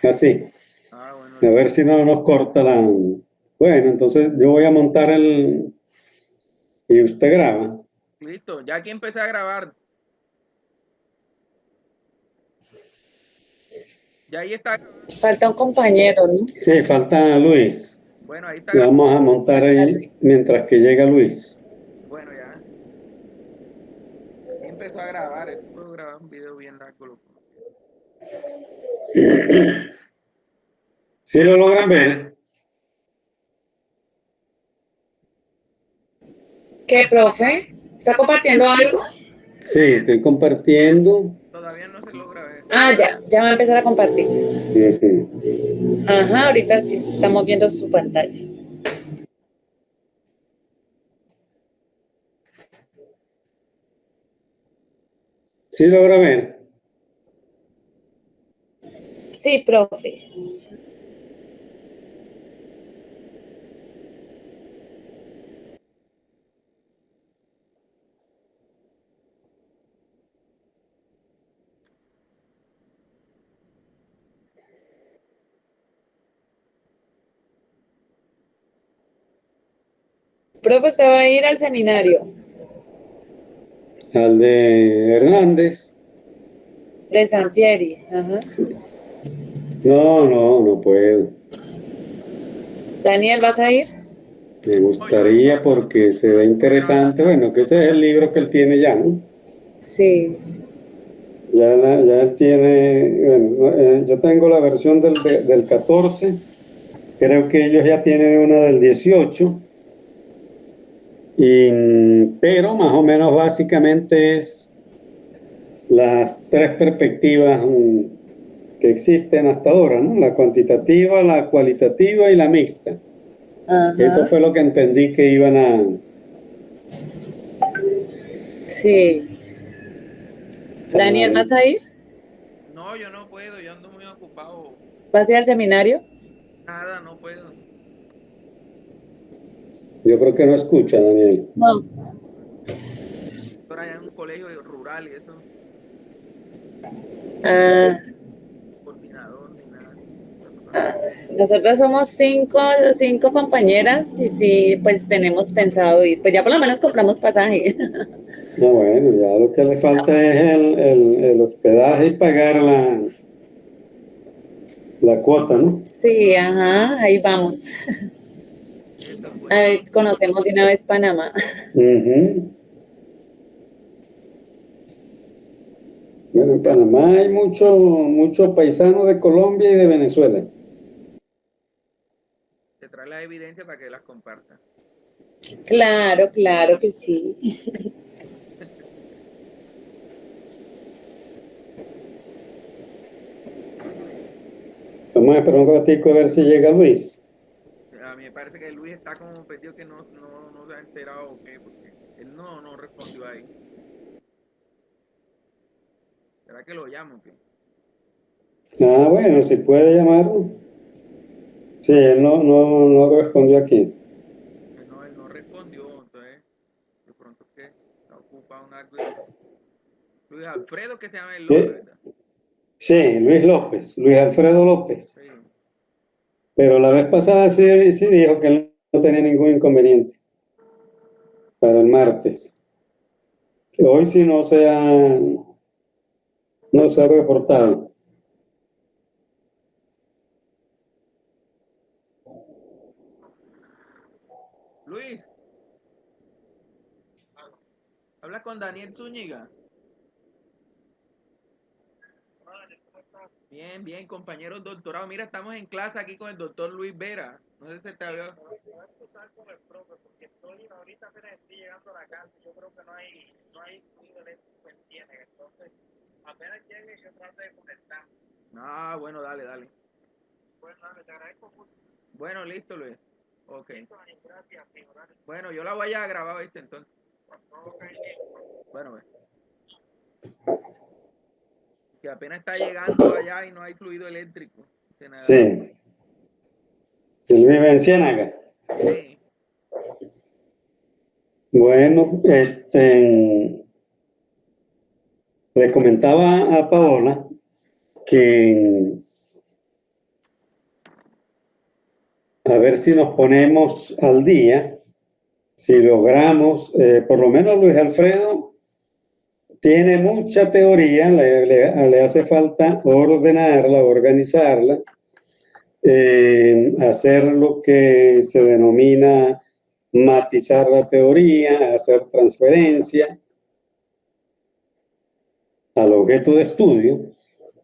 Así. Ah, bueno, A ver si no nos corta la... Bueno, entonces yo voy a montar el... Y usted graba. listo. Ya aquí empecé a grabar. Ya ahí está grabando. Falta un compañero, ¿no? Sí, falta Luis. Bueno, ahí está Le grabando. vamos a montar Falta ahí Luis. mientras que llega Luis. Bueno, ya. Ahí empezó a grabar. Esto puedo grabar un video bien largo, loco. ¿Sí lo logran ver? ¿Qué, profe? ¿Está compartiendo algo? Sí, estoy compartiendo. Todavía no se logra ver. Ah, ya va a empezar a compartir. Ujú. Ajá, ahorita sí estamos viendo su pantalla. ¿Sí logra ver? Sí, profe. Profe, usted va a ir al seminario Al de Hernández. de San Pieri. Ajá. No, no, no puedo. Daniel, ¿vas a ir? Me gustaría porque se ve interesante. Bueno, que ese es el libro que él tiene ya, ¿no? Sí. Ya él tiene, bueno, yo tengo la versión del 14, creo que ellos ya tienen una del 18, pero más o menos básicamente es las tres perspectivas que existen hasta ahora, ¿no? La cuantitativa, la cualitativa y la mixta. Eso Ajá. fue lo que entendí que iban a... Sí. Daniel, ¿vas a ir? No, yo no puedo. Yo ando muy ocupado. ¿Vas a ir al seminario? Nada, no puedo. Yo creo que no escucha, Daniel. No. Estoy allá en un colegio rural y eso. Ah, Coordinador ni nada. nosotros somos cinco compañeras y sí, pues tenemos pensado ir. Pues ya por lo menos compramos pasaje. No, bueno, ya lo que le falta es el hospedaje y pagar la cuota, ¿no? Sí, ajá, ahí vamos. Eso es A bueno. ver, conocemos de una vez Panamá. Ujú. Bueno, en Panamá hay mucho paisano de Colombia y de Venezuela. Te trae las evidencias para que las compartas. Claro, claro que sí. Vamos a esperar un ratico a ver si llega Luis. A mí me parece que Luis está como perdido que no se ha enterado o qué, porque él no respondió ahí. ¿Será que lo llamo o qué? Ah, bueno, si puede llamarlo. Sí, él no respondió aquí. Él no respondió, entonces de pronto que está ocupado en algo. Luis Alfredo que se llama el hombre, ¿verdad? Sí, Luis López, Luis Alfredo López. Sí. Pero la vez pasada sí dijo que él no tenía ningún inconveniente para el martes. Que hoy sí no se ha reportado. Luis, habla con Daniel Zúñiga. Bien, bien, compañeros doctorados. Mira, estamos en clase aquí con el doctor Luis Vera. No sé si se te había... Ah, bueno, dale, dale. Bueno, listo, Luis. Ok. Bueno, yo la voy a grabar, ¿viste? Entonces. Bueno, pues, que apenas está llegando allá y no hay fluido eléctrico. Sí, él vive en Ciénaga. Sí. Bueno, le comentaba a Paola que a ver si nos ponemos al día, si logramos, por lo menos Luis Alfredo tiene mucha teoría, le hace falta ordenarla, organizarla, hacer lo que se denomina matizar la teoría, hacer transferencia al objeto de estudio,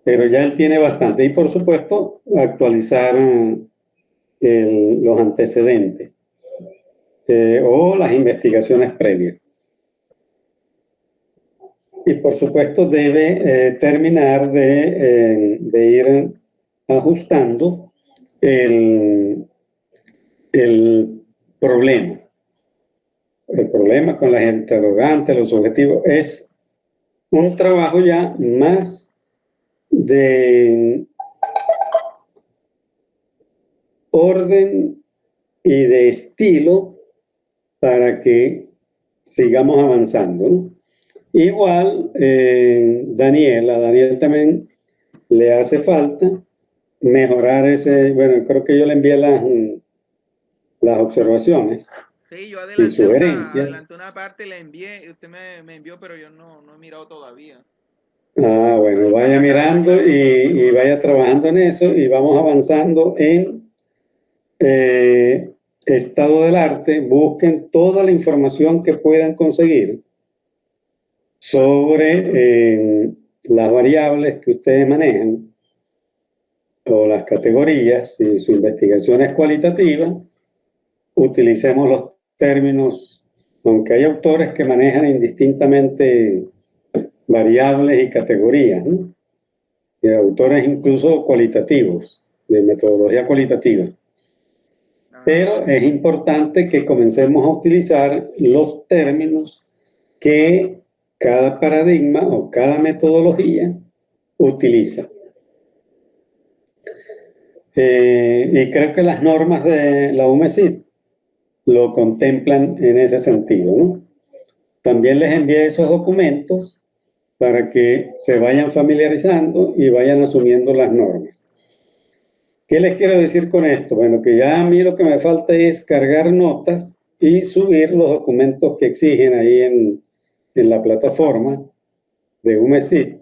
pero ya él tiene bastante. Y por supuesto, actualizar los antecedentes o las investigaciones previas. Y por supuesto debe terminar de ir ajustando el problema. El problema con las interrogantes, los objetivos, es un trabajo ya más de orden y de estilo para que sigamos avanzando, ¿no? Igual, a Daniel también le hace falta mejorar ese, bueno, creo que yo le envié las observaciones Sí, yo y sugerencias. adelanté una parte, la envié, y usted me envió, pero yo no he mirado todavía. Ah, bueno, vaya mirando y vaya trabajando en eso y vamos avanzando en estado del arte. Busquen toda la información que puedan conseguir sobre las variables que ustedes manejan o las categorías. Si su investigación es cualitativa, utilicemos los términos, aunque hay autores que manejan indistintamente variables y categorías, ¿no? Y autores incluso cualitativos, de metodología cualitativa. Pero es importante que comencemos a utilizar los términos que cada paradigma o cada metodología utiliza. Y creo que las normas de la UMESID lo contemplan en ese sentido, ¿no? También les envié esos documentos para que se vayan familiarizando y vayan asumiendo las normas. ¿Qué les quiero decir con esto? Bueno, que ya a mí lo que me falta es cargar notas y subir los documentos que exigen ahí en la plataforma de UMESID.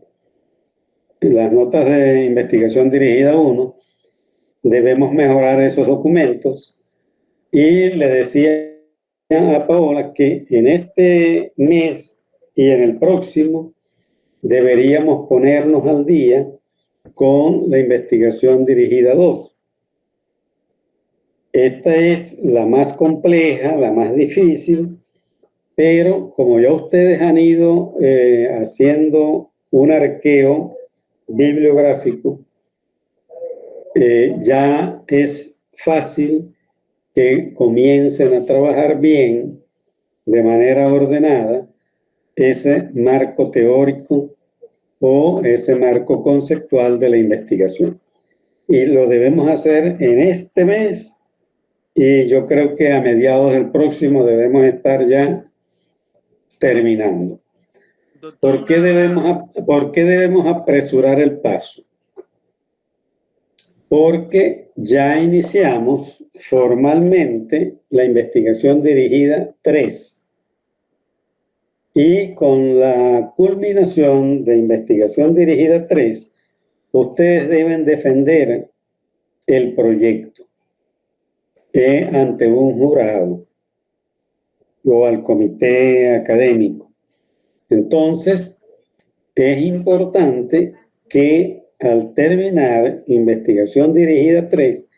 Las notas de investigación dirigida 1, debemos mejorar esos documentos. Y le decía a Paola que en este mes y en el próximo deberíamos ponernos al día con la investigación dirigida 2. Esta es la más compleja, la más difícil, pero como ya ustedes han ido haciendo un arqueo bibliográfico, ya es fácil que comiencen a trabajar bien, de manera ordenada, ese marco teórico o ese marco conceptual de la investigación. Y lo debemos hacer en este mes y yo creo que a mediados del próximo debemos estar ya terminando. ¿Por qué debemos apresurar el paso? Porque ya iniciamos formalmente la investigación dirigida 3. Y con la culminación de investigación dirigida 3, ustedes deben defender el proyecto ante un jurado o al comité académico. Entonces, es importante que al terminar investigación dirigida 3,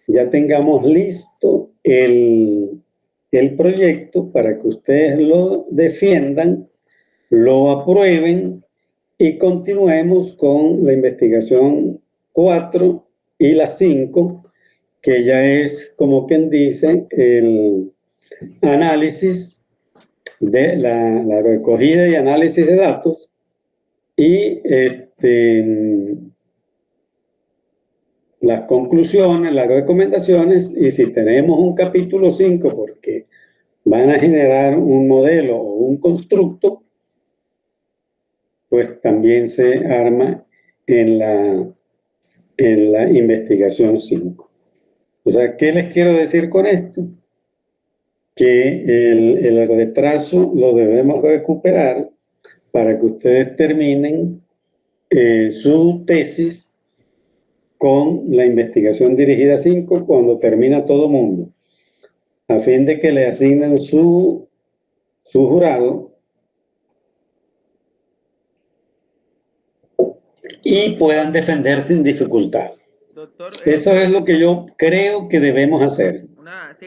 ya tengamos listo el proyecto para que ustedes lo defiendan, lo aprueben y continuemos con la investigación 4 y la 5, que ya es, como quien dice, el análisis de la recogida y análisis de datos y las conclusiones, las recomendaciones, y si tenemos un capítulo 5 porque van a generar un modelo o un constructo, pues también se arma en la investigación 5. O sea, ¿qué les quiero decir con esto? Que el retraso lo debemos recuperar para que ustedes terminen su tesis con la investigación dirigida 5 cuando termina todo mundo, a fin de que le asignen su jurado y puedan defender sin dificultad. Doctor, Eso es lo que yo creo que debemos hacer.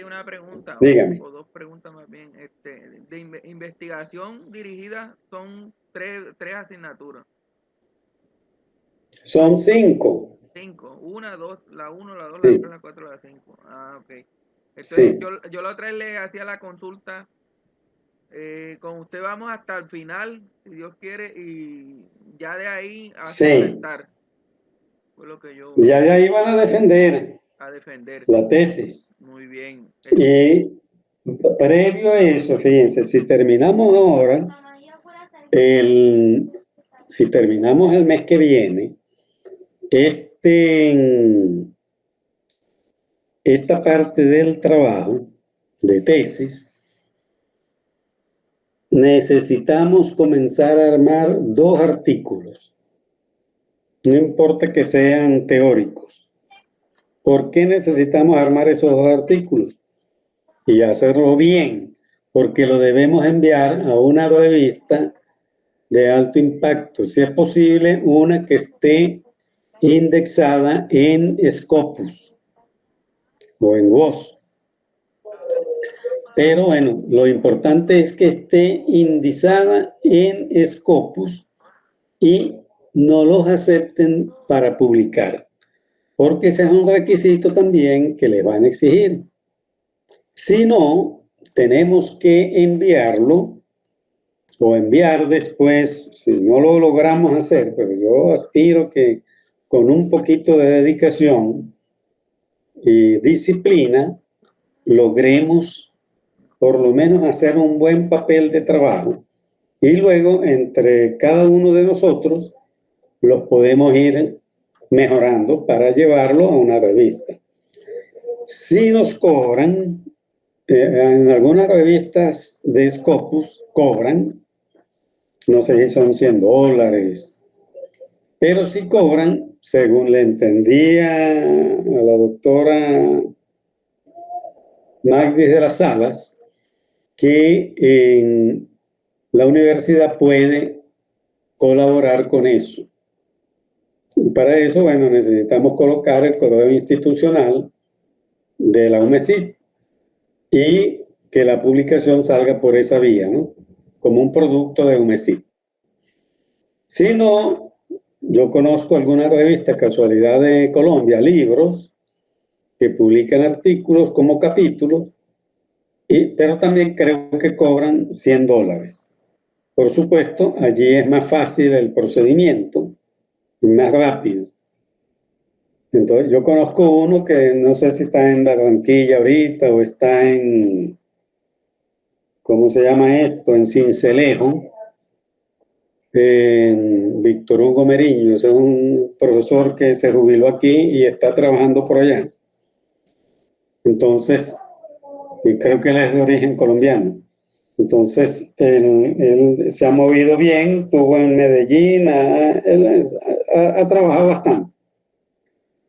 una pregunta, Dígame. o dos preguntas más bien. De investigación dirigida son tres asignaturas. Son 5. 5, la 1, la 2, Sí. la 3, la 4, la 5. Ah, ok. Entonces, Sí. yo la otra vez le hacía la consulta, con usted vamos hasta el final, si Dios quiere, y ya de ahí a Sí. sustentar. Fue lo que yo Ya de ahí van a defender a defender. la tesis. Muy bien. Y previo a eso, fíjense, si terminamos ahora, si terminamos el mes que viene, esta parte del trabajo de tesis, necesitamos comenzar a armar 2 artículos. No importa que sean teóricos. ¿Por qué necesitamos armar esos 2 artículos? Y hacerlo bien, porque lo debemos enviar a una revista de alto impacto. Si es posible, una que esté indexada en Scopus o en WOS. Pero bueno, lo importante es que esté indexada en Scopus y no los acepten para publicar, porque ese es un requisito también que les van a exigir. Si no, tenemos que enviarlo o enviar después, si no lo logramos hacer, pero yo aspiro que con un poquito de dedicación y disciplina logremos por lo menos hacer un buen papel de trabajo y luego entre cada uno de nosotros los podemos ir mejorando para llevarlo a una revista. Si nos cobran, en algunas revistas de Scopus cobran, no sé si son $100, pero sí cobran, según le entendía a la doctora Magdi de las Salas, que en la universidad puede colaborar con eso. Y para eso, bueno, necesitamos colocar el correo institucional de la UMESIT y que la publicación salga por esa vía, ¿no? Como un producto de UMESIT. Si no, yo conozco algunas revistas, Casualidad de Colombia, libros, que publican artículos como capítulos, pero también creo que cobran $100. Por supuesto, allí es más fácil el procedimiento y más rápido. Entonces, yo conozco uno que no sé si está en Barranquilla ahorita o está en, ¿cómo se llama esto? En Sincelejo, en Víctor Hugo Meriño. Es un profesor que se jubiló aquí y está trabajando por allá. Entonces, y creo que él es de origen colombiano. Entonces, él se ha movido bien, estuvo en Medellín, él ha trabajado bastante.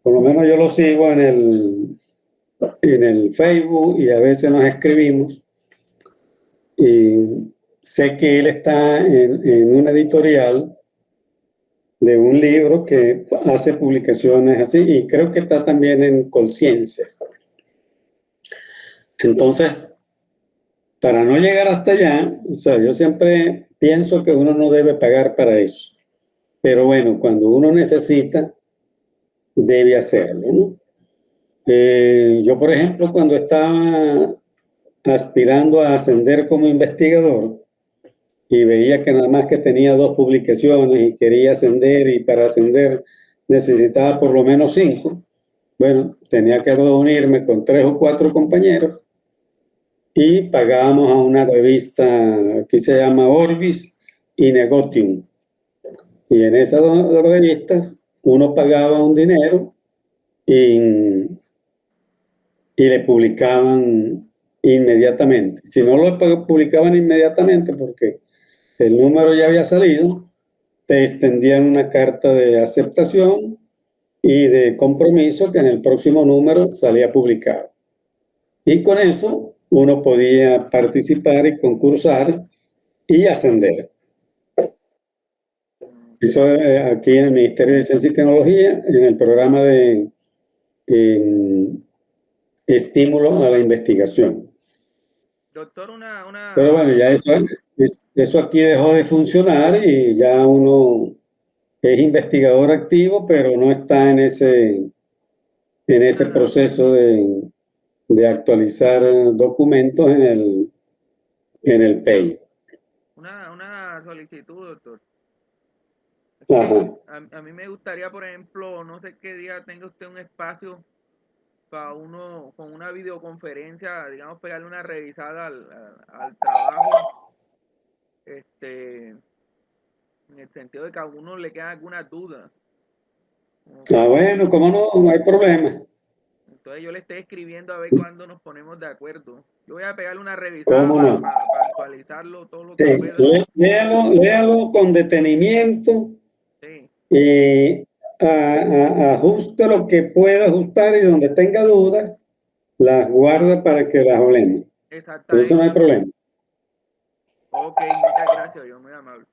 Por lo menos yo lo sigo en el Facebook y a veces nos escribimos. Y sé que él está en una editorial de un libro que hace publicaciones así y creo que está también en Colciencias. Entonces, para no llegar hasta allá, o sea, yo siempre pienso que uno no debe pagar para eso. Pero bueno, cuando uno necesita, debe hacerlo, ¿no? Yo, por ejemplo, cuando estaba aspirando a ascender como investigador y veía que nada más que tenía 2 publicaciones y quería ascender y para ascender necesitaba por lo menos 5, bueno, tenía que reunirme con 3 o 4 compañeros y pagábamos a una revista que se llama Orbis y Negotium. Y en esas 2 revistas uno pagaba un dinero y y le publicaban inmediatamente. Si no lo publicaban inmediatamente porque el número ya había salido, te extendían una carta de aceptación y de compromiso que en el próximo número salía publicado. Y con eso uno podía participar y concursar y ascender. Eso aquí en el Ministerio de Ciencia y Tecnología, en el programa de estímulo a la investigación. Doctor, Pero bueno, ya eso aquí dejó de funcionar y ya uno es investigador activo, pero no está en ese proceso de actualizar documentos en el PEI. una solicitud, doctor. Ajá. A mí me gustaría, por ejemplo, no sé qué día tenga usted un espacio para uno, con una videoconferencia, digamos, pegarle una revisada al trabajo, en el sentido de que a uno le quedan algunas dudas. Bueno, ¿cómo no? No hay problema. Entonces yo le estoy escribiendo a ver cuándo nos ponemos de acuerdo. Yo voy a pegarle una revisada ¿Cómo no? para actualizarlo todo lo que Sí, pueda. léalo con detenimiento Sí, y ajuste lo que pueda ajustar y donde tenga dudas, las guarda para que las hablemos. Por eso no hay exactamente. problema. Ok, muchas gracias, yo muy amable.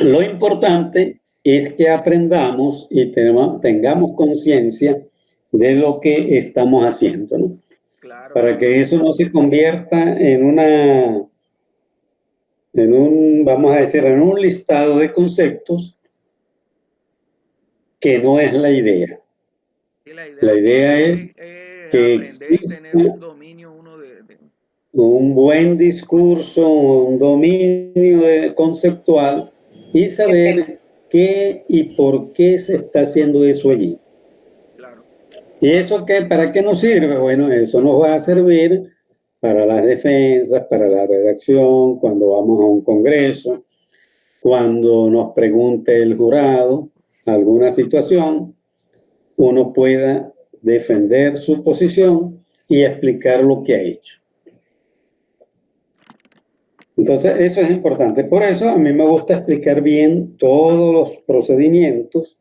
Lo importante es que aprendamos y tengamos conciencia de lo que estamos haciendo, ¿no? Claro, Para que eso no se convierta en vamos a decir, en un listado de conceptos que no es la idea. sí, la La idea es es que aprender y tener exista un dominio uno de... un buen discurso, un dominio conceptual y saber qué y por qué se está haciendo eso allí. Claro. ¿Y eso qué? ¿Para qué nos sirve? Bueno, eso nos va a servir para las defensas, para la redacción, cuando vamos a un congreso, cuando nos pregunte el jurado alguna situación, uno pueda defender su posición y explicar lo que ha hecho. Entonces, eso es importante. Por eso a mí me gusta explicar bien todos los procedimientos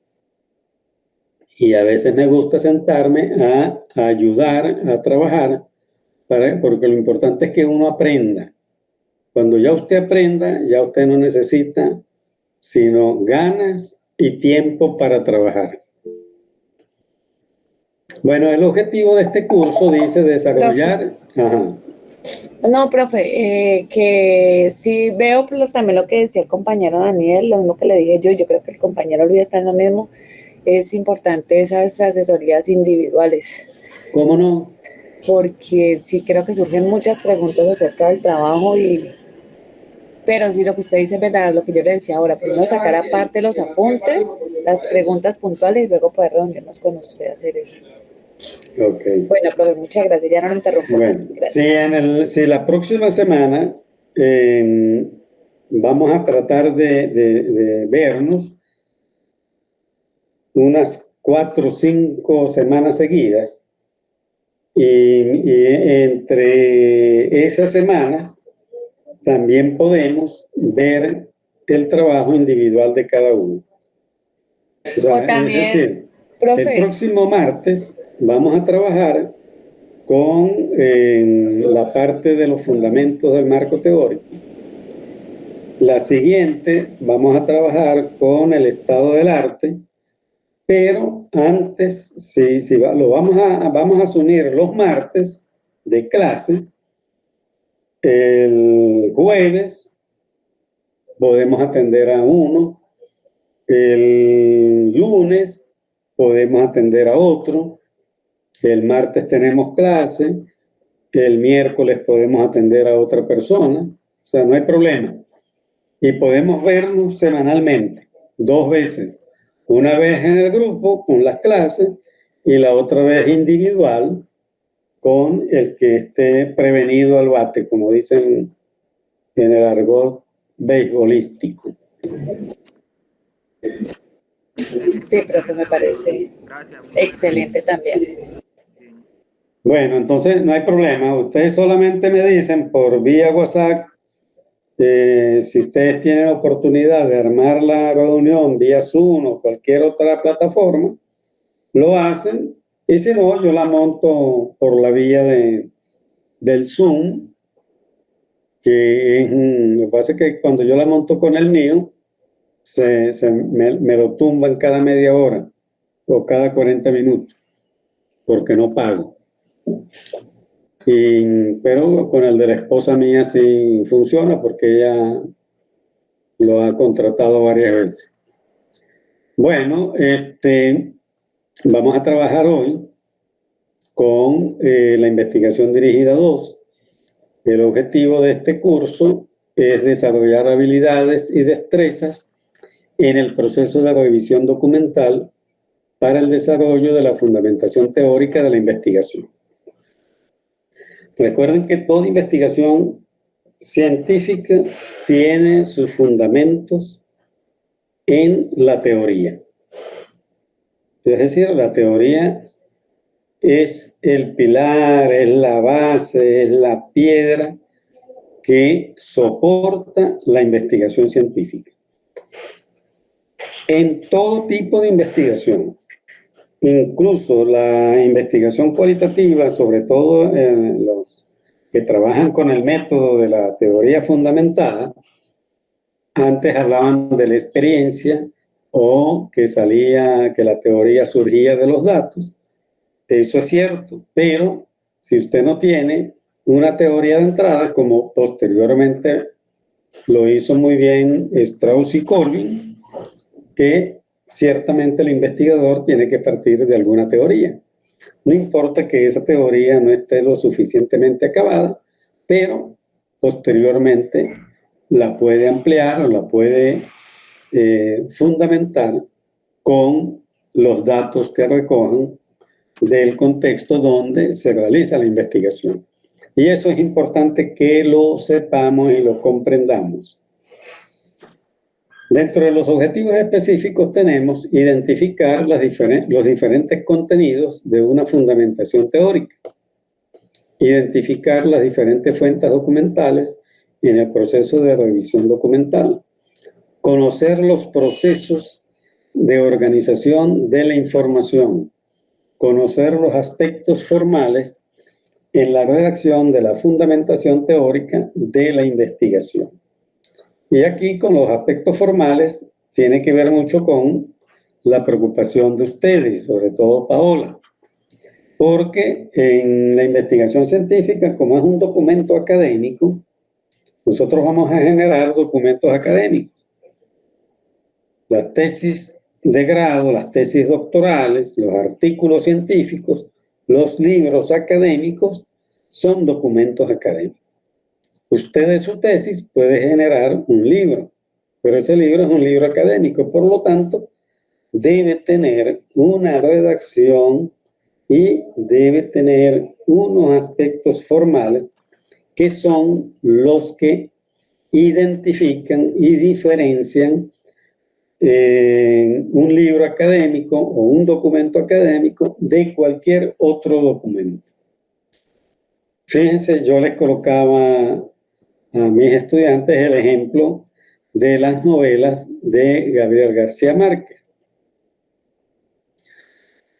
y a veces me gusta sentarme a ayudar a trabajar, porque lo importante es que uno aprenda. Cuando ya usted aprenda, ya usted no necesita sino ganas y tiempo para trabajar. Bueno, el objetivo de este curso dice desarrollar... Ajá. No, profe, que sí veo también lo que decía el compañero Daniel, lo mismo que le dije yo creo que el compañero Luis está en lo mismo, es importante esas asesorías individuales. ¿Cómo no? Porque sí creo que surgen muchas preguntas acerca del trabajo pero sí lo que usted dice es verdad, lo que yo le decía ahora, primero sacar aparte los apuntes, las preguntas puntuales y luego poder reunirnos con usted a hacer eso. Okay. Bueno, profe, muchas gracias, ya no lo interrumpo bueno, más. Si la próxima semana vamos a tratar de vernos unas 4 o 5 semanas seguidas y entre esas semanas también podemos ver el trabajo individual de cada uno. O sea, también, es decir, profe, el próximo martes vamos a trabajar con la parte de los fundamentos del marco teórico. La siguiente vamos a trabajar con el estado del arte, pero antes, lo vamos a asumir los martes de clase. El jueves podemos atender a uno, el lunes podemos atender a otro, el martes tenemos clase, el miércoles podemos atender a otra persona, o sea, no hay problema. Y podemos vernos semanalmente, 2 veces, una vez en el grupo con las clases y la otra vez individual con el que esté prevenido al bate, como dicen en el argot beisbolístico. Sí, profe, me parece Gracias, excelente también. bien. Bueno, entonces no hay problema. Ustedes solamente me dicen por vía WhatsApp si ustedes tienen oportunidad de armar la reunión vía Zoom o cualquier otra plataforma, lo hacen. Y si no, yo la monto por la vía del Zoom, que es, lo que pasa es que cuando yo la monto con el mío, me lo tumban cada media hora o cada 40 minutos, porque no pago. Pero con el de la esposa mía sí funciona porque ella lo ha contratado varias veces. Bueno, vamos a trabajar hoy con la investigación dirigida 2. El objetivo de este curso es desarrollar habilidades y destrezas en el proceso de revisión documental para el desarrollo de la fundamentación teórica de la investigación. Recuerden que toda investigación científica tiene sus fundamentos en la teoría. Es decir, la teoría es el pilar, es la base, es la piedra que soporta la investigación científica. En todo tipo de investigación, incluso la investigación cualitativa, sobre todo los que trabajan con el método de la teoría fundamentada, antes hablaban de la experiencia o que la teoría surgía de los datos. Eso es cierto, pero si usted no tiene una teoría de entrada, como posteriormente lo hizo muy bien Strauss y Colvin, que ciertamente el investigador tiene que partir de alguna teoría. No importa que esa teoría no esté lo suficientemente acabada, pero posteriormente la puede ampliar o la puede fundamentar con los datos que recojan del contexto donde se realiza la investigación. Y eso es importante que lo sepamos y lo comprendamos. Dentro de los objetivos específicos tenemos identificar los diferentes contenidos de una fundamentación teórica, identificar las diferentes fuentes documentales en el proceso de revisión documental, conocer los procesos de organización de la información, conocer los aspectos formales en la redacción de la fundamentación teórica de la investigación. Y aquí con los aspectos formales tiene que ver mucho con la preocupación de ustedes, sobre todo Paola, porque en la investigación científica, como es un documento académico, nosotros vamos a generar documentos académicos. Las tesis de grado, las tesis doctorales, los artículos científicos, los libros académicos son documentos académicos. Usted de su tesis puede generar un libro, pero ese libro es un libro académico, por lo tanto, debe tener una redacción y debe tener unos aspectos formales que son los que identifican y diferencian un libro académico o un documento académico de cualquier otro documento. Fíjense, yo les colocaba a mis estudiantes el ejemplo de las novelas de Gabriel García Márquez.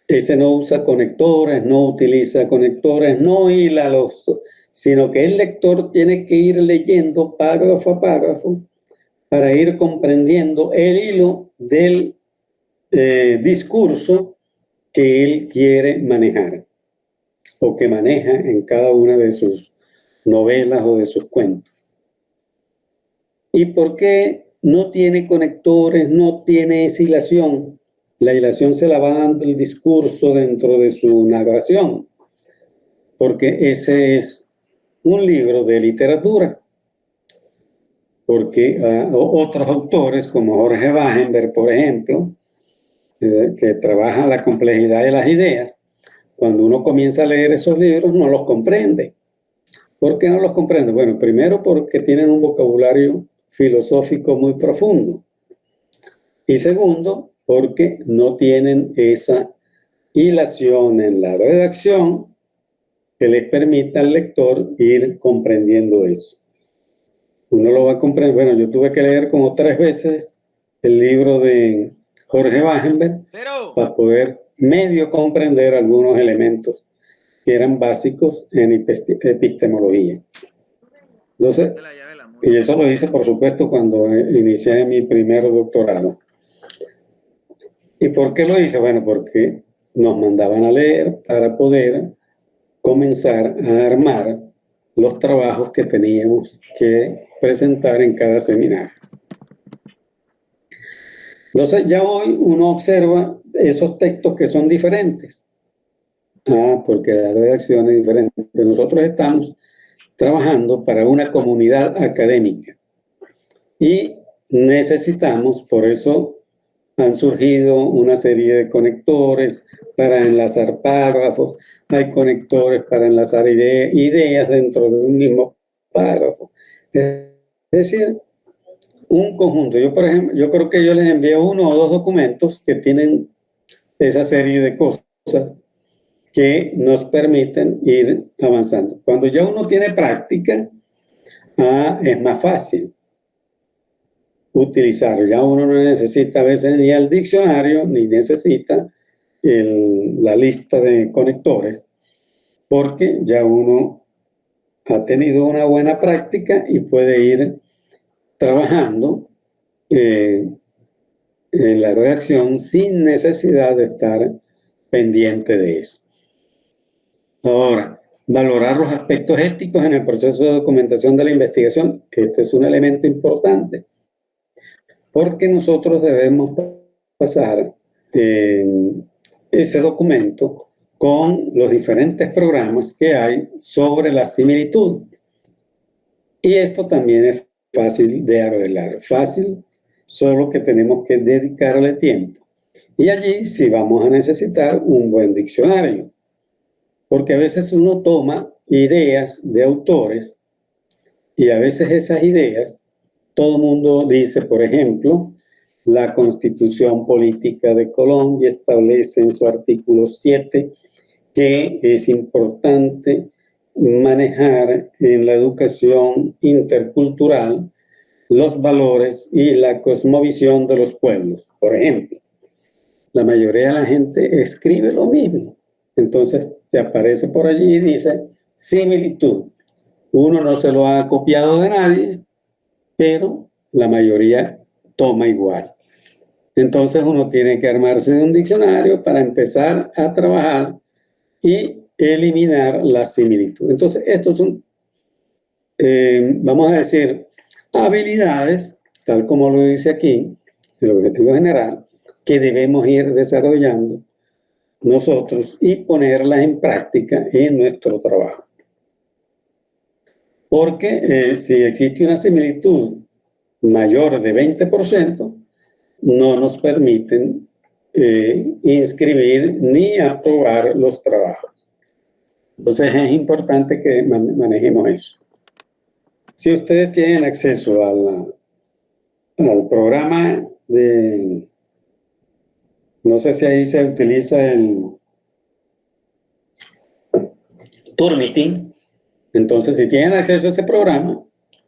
Ese no usa conectores, no utiliza conectores, no hila sino que el lector tiene que ir leyendo párrafo a párrafo para ir comprendiendo el hilo del discurso que él quiere manejar o que maneja en cada una de sus novelas o de sus cuentos. ¿Y por qué no tiene conectores, no tiene esa hilación? La hilación se la va dando el discurso dentro de su narración, porque ese es un libro de literatura. Porque otros autores, como Jorge Wagenberg, por ejemplo, que trabaja la complejidad de las ideas, cuando uno comienza a leer esos libros no los comprende. ¿Por qué no los comprende? Bueno, primero porque tienen un vocabulario filosófico muy profundo. Y segundo, porque no tienen esa hilación en la redacción que les permita al lector ir comprendiendo eso. Uno lo va a comprender. Bueno, yo tuve que leer como 3 veces el libro de Jorge Wagenberg para poder medio comprender algunos elementos que eran básicos en epistemología. Entonces, y eso lo hice, por supuesto, cuando inicié mi primer doctorado. ¿Y por qué lo hice? Bueno, porque nos mandaban a leer para poder comenzar a armar los trabajos que teníamos que presentar en cada seminario. Entonces, ya hoy uno observa esos textos que son diferentes. Porque la redacción es diferente. Nosotros estamos trabajando para una comunidad académica y necesitamos, por eso han surgido una serie de conectores para enlazar párrafos, hay conectores para enlazar ideas dentro de un mismo párrafo. Es decir, un conjunto. Yo, por ejemplo, yo creo que yo les envié 1 o 2 documentos que tienen esa serie de cosas que nos permiten ir avanzando. Cuando ya uno tiene práctica, es más fácil utilizarlo. Ya uno no necesita a veces ni el diccionario, ni necesita la lista de conectores, porque ya uno ha tenido una buena práctica y puede ir trabajando en la redacción sin necesidad de estar pendiente de eso. Ahora, valorar los aspectos éticos en el proceso de documentación de la investigación. Este es un elemento importante, porque nosotros debemos pasar ese documento con los diferentes programas que hay sobre la similitud. Y esto también es fácil de arreglar, fácil, solo que tenemos que dedicarle tiempo. Y allí sí vamos a necesitar un buen diccionario, porque a veces uno toma ideas de autores y a veces esas ideas, todo el mundo dice, por ejemplo, la Constitución Política de Colombia establece en su artículo 7 que es importante manejar en la educación intercultural los valores y la cosmovisión de los pueblos. Por ejemplo, la mayoría de la gente escribe lo mismo. Entonces te aparece por allí y dice similitud. Uno no se lo ha copiado de nadie, pero la mayoría toma igual. Entonces uno tiene que armarse de un diccionario para empezar a trabajar y eliminar la similitud. Entonces estos son, vamos a decir, habilidades, tal como lo dice aquí, el objetivo general, que debemos ir desarrollando nosotros y ponerlas en práctica en nuestro trabajo. Porque si existe una similitud mayor de 20%, no nos permiten inscribir ni aprobar los trabajos. Entonces es importante que manejemos eso. Si ustedes tienen acceso al programa de... No sé si ahí se utiliza el Turnitin. Entonces, si tienen acceso a ese programa,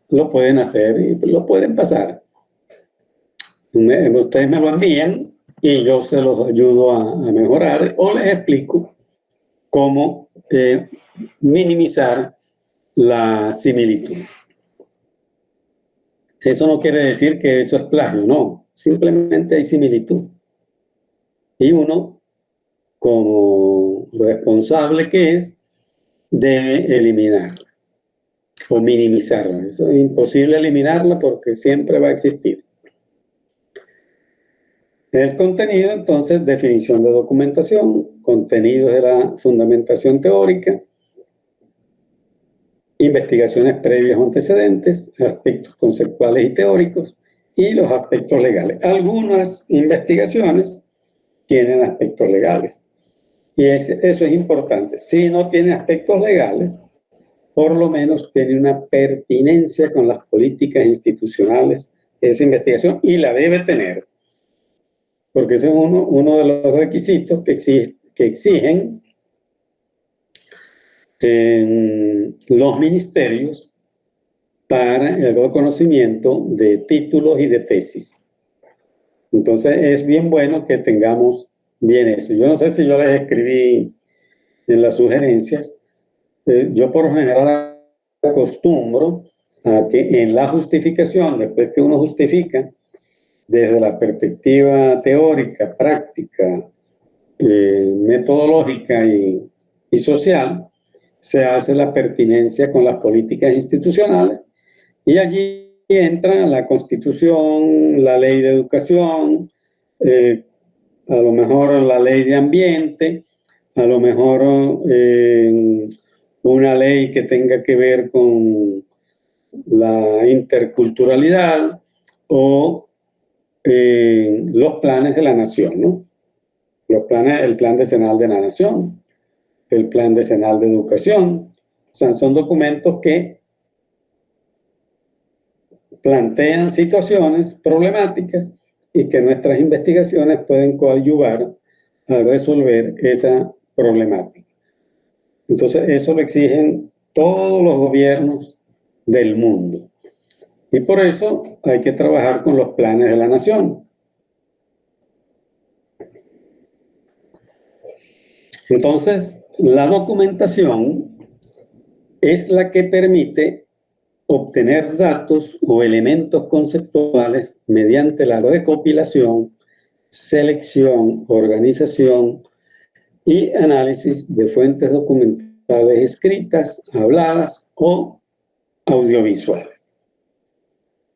lo pueden hacer y lo pueden pasar. Ustedes me lo envían y yo se los ayudo a mejorar o les explico cómo minimizar la similitud. Eso no quiere decir que eso es plagio, no. Simplemente hay similitud. Y uno, como responsable que es, debe eliminarla o minimizarla. Eso es imposible eliminarla porque siempre va a existir. El contenido, entonces, definición de documentación, contenidos de la fundamentación teórica, investigaciones previas o antecedentes, aspectos conceptuales y teóricos y los aspectos legales. Algunas investigaciones tienen aspectos legales. Y eso es importante. Si no tiene aspectos legales, por lo menos tiene una pertinencia con las políticas institucionales esa investigación y la debe tener. Porque ese es uno de los requisitos que exigen en los ministerios para el reconocimiento de títulos y de tesis. Entonces es bien bueno que tengamos bien eso. Yo no sé si yo les escribí en las sugerencias. Yo por lo general acostumbro a que en la justificación, después que uno justifica desde la perspectiva teórica, práctica, metodológica y social, se hace la pertinencia con las políticas institucionales y allí entra la Constitución, la Ley de Educación, a lo mejor la Ley de Ambiente, a lo mejor una ley que tenga que ver con la interculturalidad o los planes de la nación, ¿no? Los planes, el plan decenal de la nación, el plan decenal de educación. O sea, son documentos que plantean situaciones problemáticas y que nuestras investigaciones pueden coadyuvar a resolver esa problemática. Entonces, eso lo exigen todos los gobiernos del mundo. Y por eso hay que trabajar con los planes de la nación. Entonces, la documentación es la que permite obtener datos o elementos conceptuales mediante la recopilación, selección, organización y análisis de fuentes documentales escritas, habladas o audiovisuales.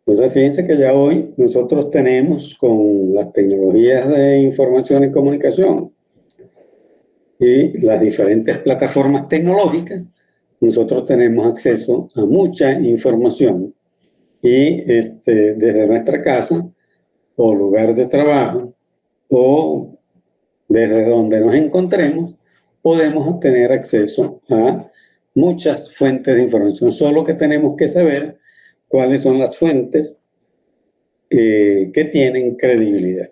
Entonces, fíjense que ya hoy nosotros tenemos con las tecnologías de información y comunicación y las diferentes plataformas tecnológicas, nosotros tenemos acceso a mucha información y desde nuestra casa o lugar de trabajo o desde donde nos encontremos, podemos obtener acceso a muchas fuentes de información, solo que tenemos que saber cuáles son las fuentes que tienen credibilidad.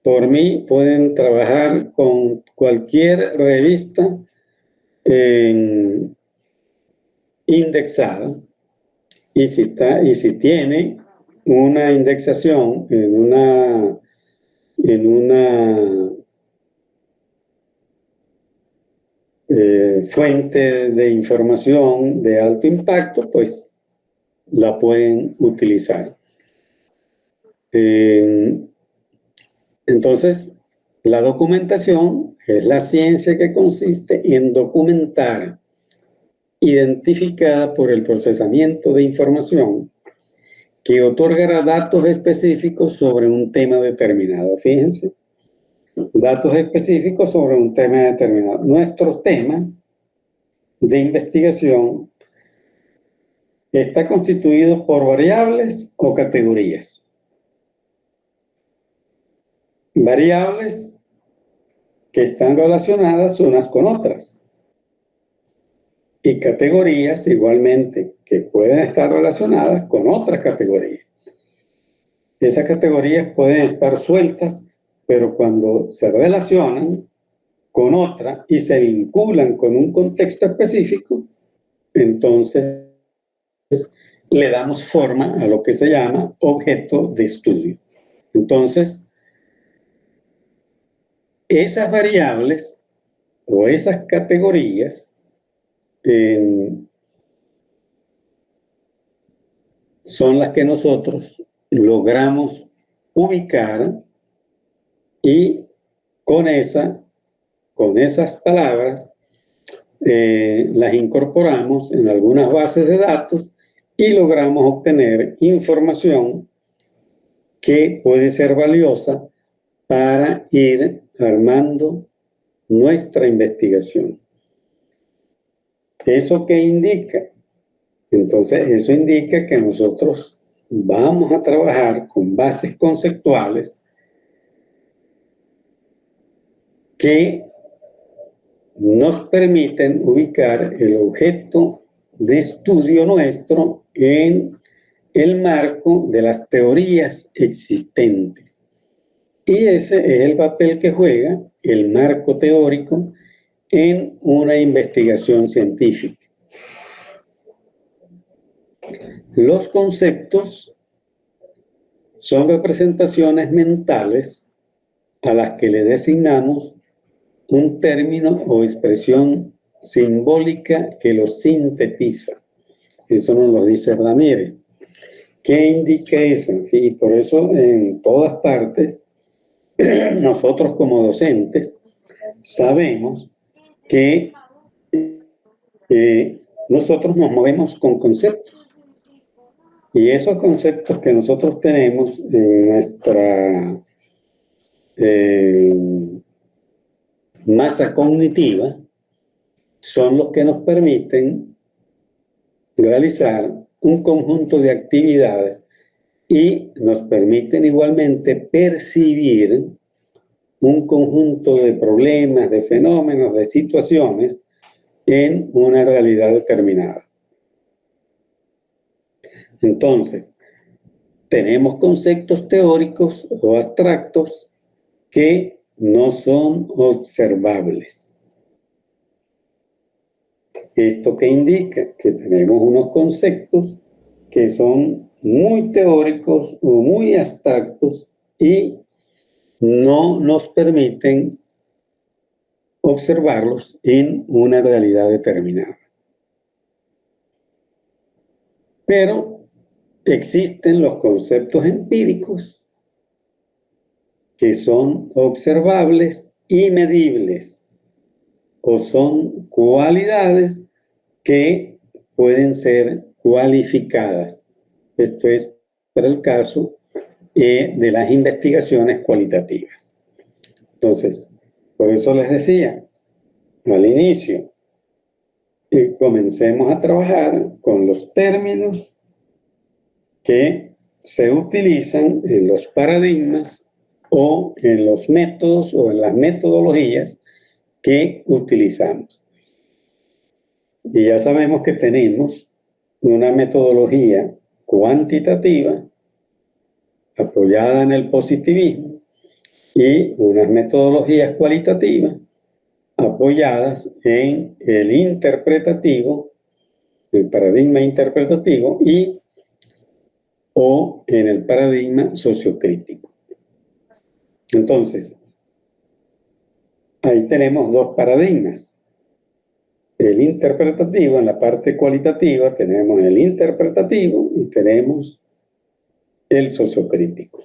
Por mí pueden trabajar con cualquier revista indexada y si tiene una indexación en una fuente de información de alto impacto, pues la pueden utilizar. Entonces, la documentación es la ciencia que consiste en documentar, identificada por el procesamiento de información, que otorgará datos específicos sobre un tema determinado. Fíjense, datos específicos sobre un tema determinado. Nuestro tema de investigación está constituido por variables o categorías. Variables que están relacionadas unas con otras. Y categorías igualmente que pueden estar relacionadas con otras categorías. Esas categorías pueden estar sueltas, pero cuando se relacionan con otra y se vinculan con un contexto específico, entonces le damos forma a lo que se llama objeto de estudio. Entonces, esas variables o esas categorías son las que nosotros logramos ubicar y con esas palabras las incorporamos en algunas bases de datos y logramos obtener información que puede ser valiosa para ir armando nuestra investigación. ¿Eso qué indica? Entonces, eso indica que nosotros vamos a trabajar con bases conceptuales que nos permiten ubicar el objeto de estudio nuestro en el marco de las teorías existentes. Y ese es el papel que juega el marco teórico en una investigación científica. Los conceptos son representaciones mentales a las que le designamos un término o expresión simbólica que los sintetiza. Eso nos lo dice Ramírez. ¿Qué indica eso? Y por eso en todas partes, nosotros como docentes sabemos que nosotros nos movemos con conceptos. Y esos conceptos que nosotros tenemos en nuestra masa cognitiva son los que nos permiten realizar un conjunto de actividades y nos permiten igualmente percibir un conjunto de problemas, de fenómenos, de situaciones en una realidad determinada. Entonces, tenemos conceptos teóricos o abstractos que no son observables. ¿Esto qué indica? Que tenemos unos conceptos que son muy teóricos o muy abstractos y no nos permiten observarlos en una realidad determinada. Pero existen los conceptos empíricos que son observables y medibles, o son cualidades que pueden ser cualificadas. Esto es para el caso de las investigaciones cualitativas. Entonces, por eso les decía al inicio, comencemos a trabajar con los términos que se utilizan en los paradigmas o en los métodos o en las metodologías que utilizamos. Y ya sabemos que tenemos una metodología cuantitativa apoyada en el positivismo y unas metodologías cualitativas apoyadas en el interpretativo, el paradigma interpretativo o en el paradigma sociocrítico. Entonces, ahí tenemos dos paradigmas. El interpretativo, en la parte cualitativa, tenemos el interpretativo y tenemos el sociocrítico.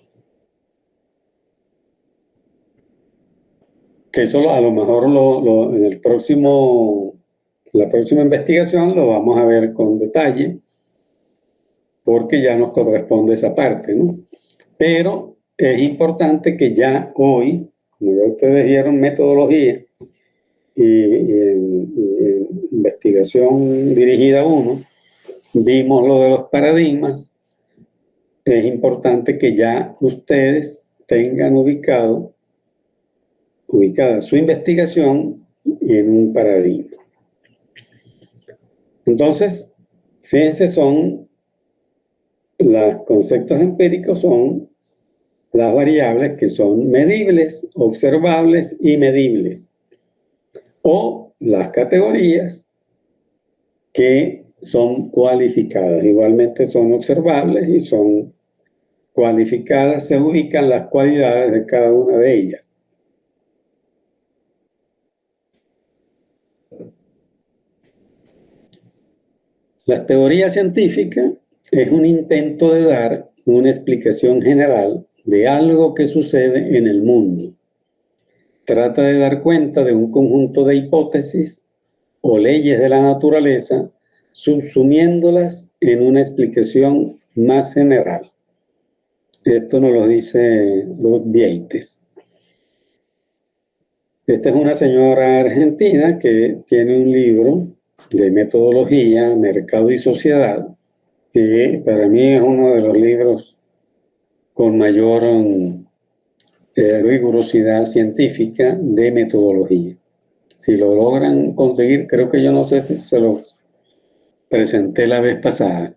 Que eso a lo mejor en la próxima investigación lo vamos a ver con detalle, porque ya nos corresponde esa parte, ¿no? Pero es importante que ya hoy, como ya ustedes vieron metodología y en investigación dirigida a uno, vimos lo de los paradigmas, es importante que ya ustedes tengan ubicada su investigación en un paradigma. Entonces, fíjense, los conceptos empíricos son las variables que son medibles, observables y medibles. O las categorías que son cualificadas. Igualmente son observables y son cualificadas. Se ubican las cualidades de cada una de ellas. La teoría científica es un intento de dar una explicación general de algo que sucede en el mundo. Trata de dar cuenta de un conjunto de hipótesis o leyes de la naturaleza, subsumiéndolas en una explicación más general. Esto nos lo dice Ruth Vieites. Esta es una señora argentina que tiene un libro de metodología, mercado y sociedad, que para mí es uno de los libros con mayor rigurosidad científica de metodología. Si lo logran conseguir, creo que yo no sé si se los presenté la vez pasada.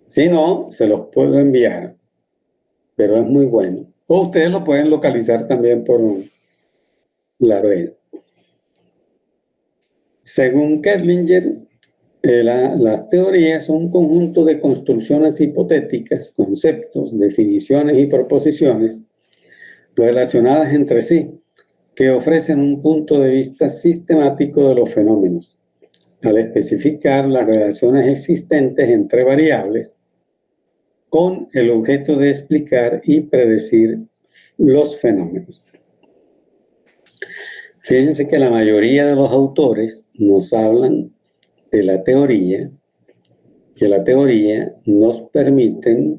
Si no, se los puedo enviar, pero es muy bueno. O ustedes lo pueden localizar también por la red. Según Kerlinger, las teorías son un conjunto de construcciones hipotéticas, conceptos, definiciones y proposiciones relacionadas entre sí, que ofrecen un punto de vista sistemático de los fenómenos, al especificar las relaciones existentes entre variables con el objeto de explicar y predecir los fenómenos. Fíjense que la mayoría de los autores nos hablan de la teoría, que la teoría nos permite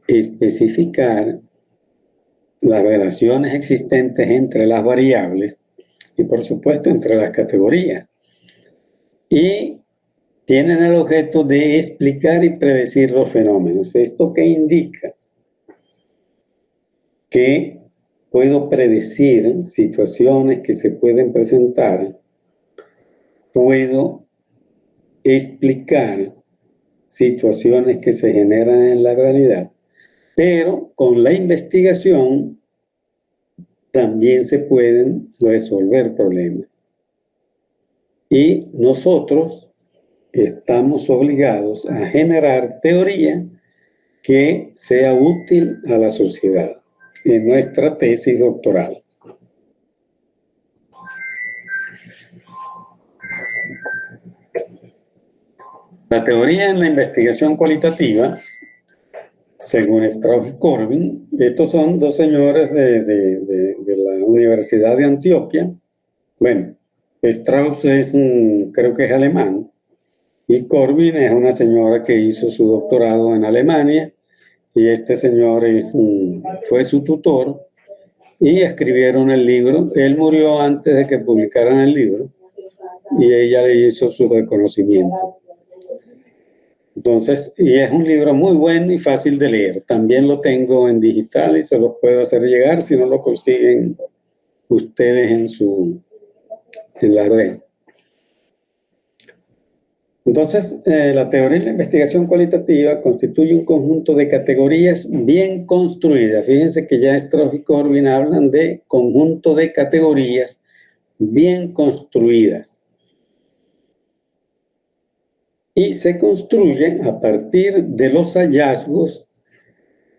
especificar las relaciones existentes entre las variables y, por supuesto, entre las categorías. Y tienen el objeto de explicar y predecir los fenómenos. ¿Esto qué indica? Que puedo predecir situaciones que se pueden presentar, puedo explicar situaciones que se generan en la realidad, pero con la investigación también se pueden resolver problemas. Y nosotros estamos obligados a generar teoría que sea útil a la sociedad en nuestra tesis doctoral. La teoría en la investigación cualitativa, según Strauss y Corbin, estos son dos señores de la Universidad de Antioquia. Bueno, Strauss creo que es alemán, y Corbin es una señora que hizo su doctorado en Alemania, y este señor fue su tutor, y escribieron el libro. Él murió antes de que publicaran el libro, y ella le hizo su reconocimiento. Entonces, y es un libro muy bueno y fácil de leer. También lo tengo en digital y se los puedo hacer llegar si no lo consiguen ustedes en la red. Entonces, la teoría de la investigación cualitativa constituye un conjunto de categorías bien construidas. Fíjense que ya Strauss y Corbin hablan de conjunto de categorías bien construidas. Y se construye a partir de los hallazgos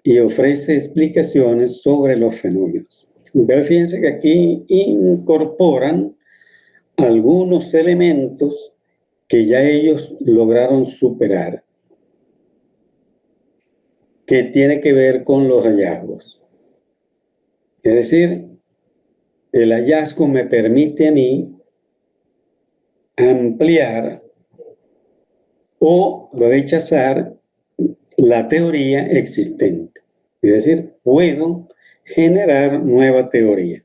y ofrece explicaciones sobre los fenómenos. Pero fíjense que aquí incorporan algunos elementos que ya ellos lograron superar, que tiene que ver con los hallazgos. Es decir, el hallazgo me permite a mí ampliar o rechazar la teoría existente. Es decir, puedo generar nueva teoría.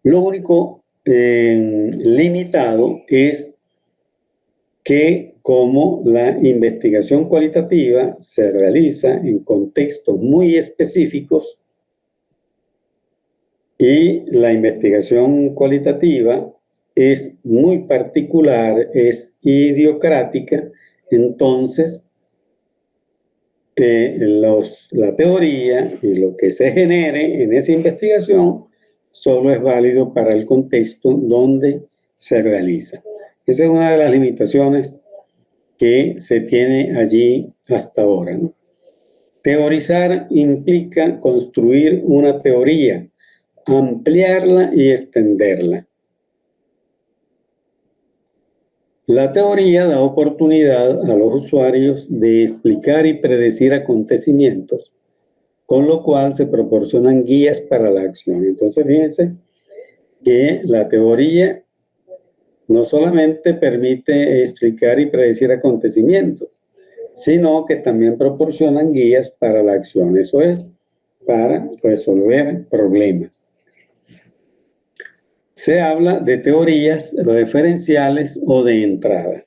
Lo único limitado es que como la investigación cualitativa se realiza en contextos muy específicos y la investigación cualitativa es muy particular, es idiocrática, entonces la teoría y lo que se genere en esa investigación solo es válido para el contexto donde se realiza. Esa es una de las limitaciones que se tiene allí hasta ahora, ¿no? Teorizar implica construir una teoría, ampliarla y extenderla. La teoría da oportunidad a los usuarios de explicar y predecir acontecimientos, con lo cual se proporcionan guías para la acción. Entonces, fíjense que la teoría no solamente permite explicar y predecir acontecimientos, sino que también proporcionan guías para la acción. Eso es, para resolver problemas. Se habla de teorías referenciales o de entrada.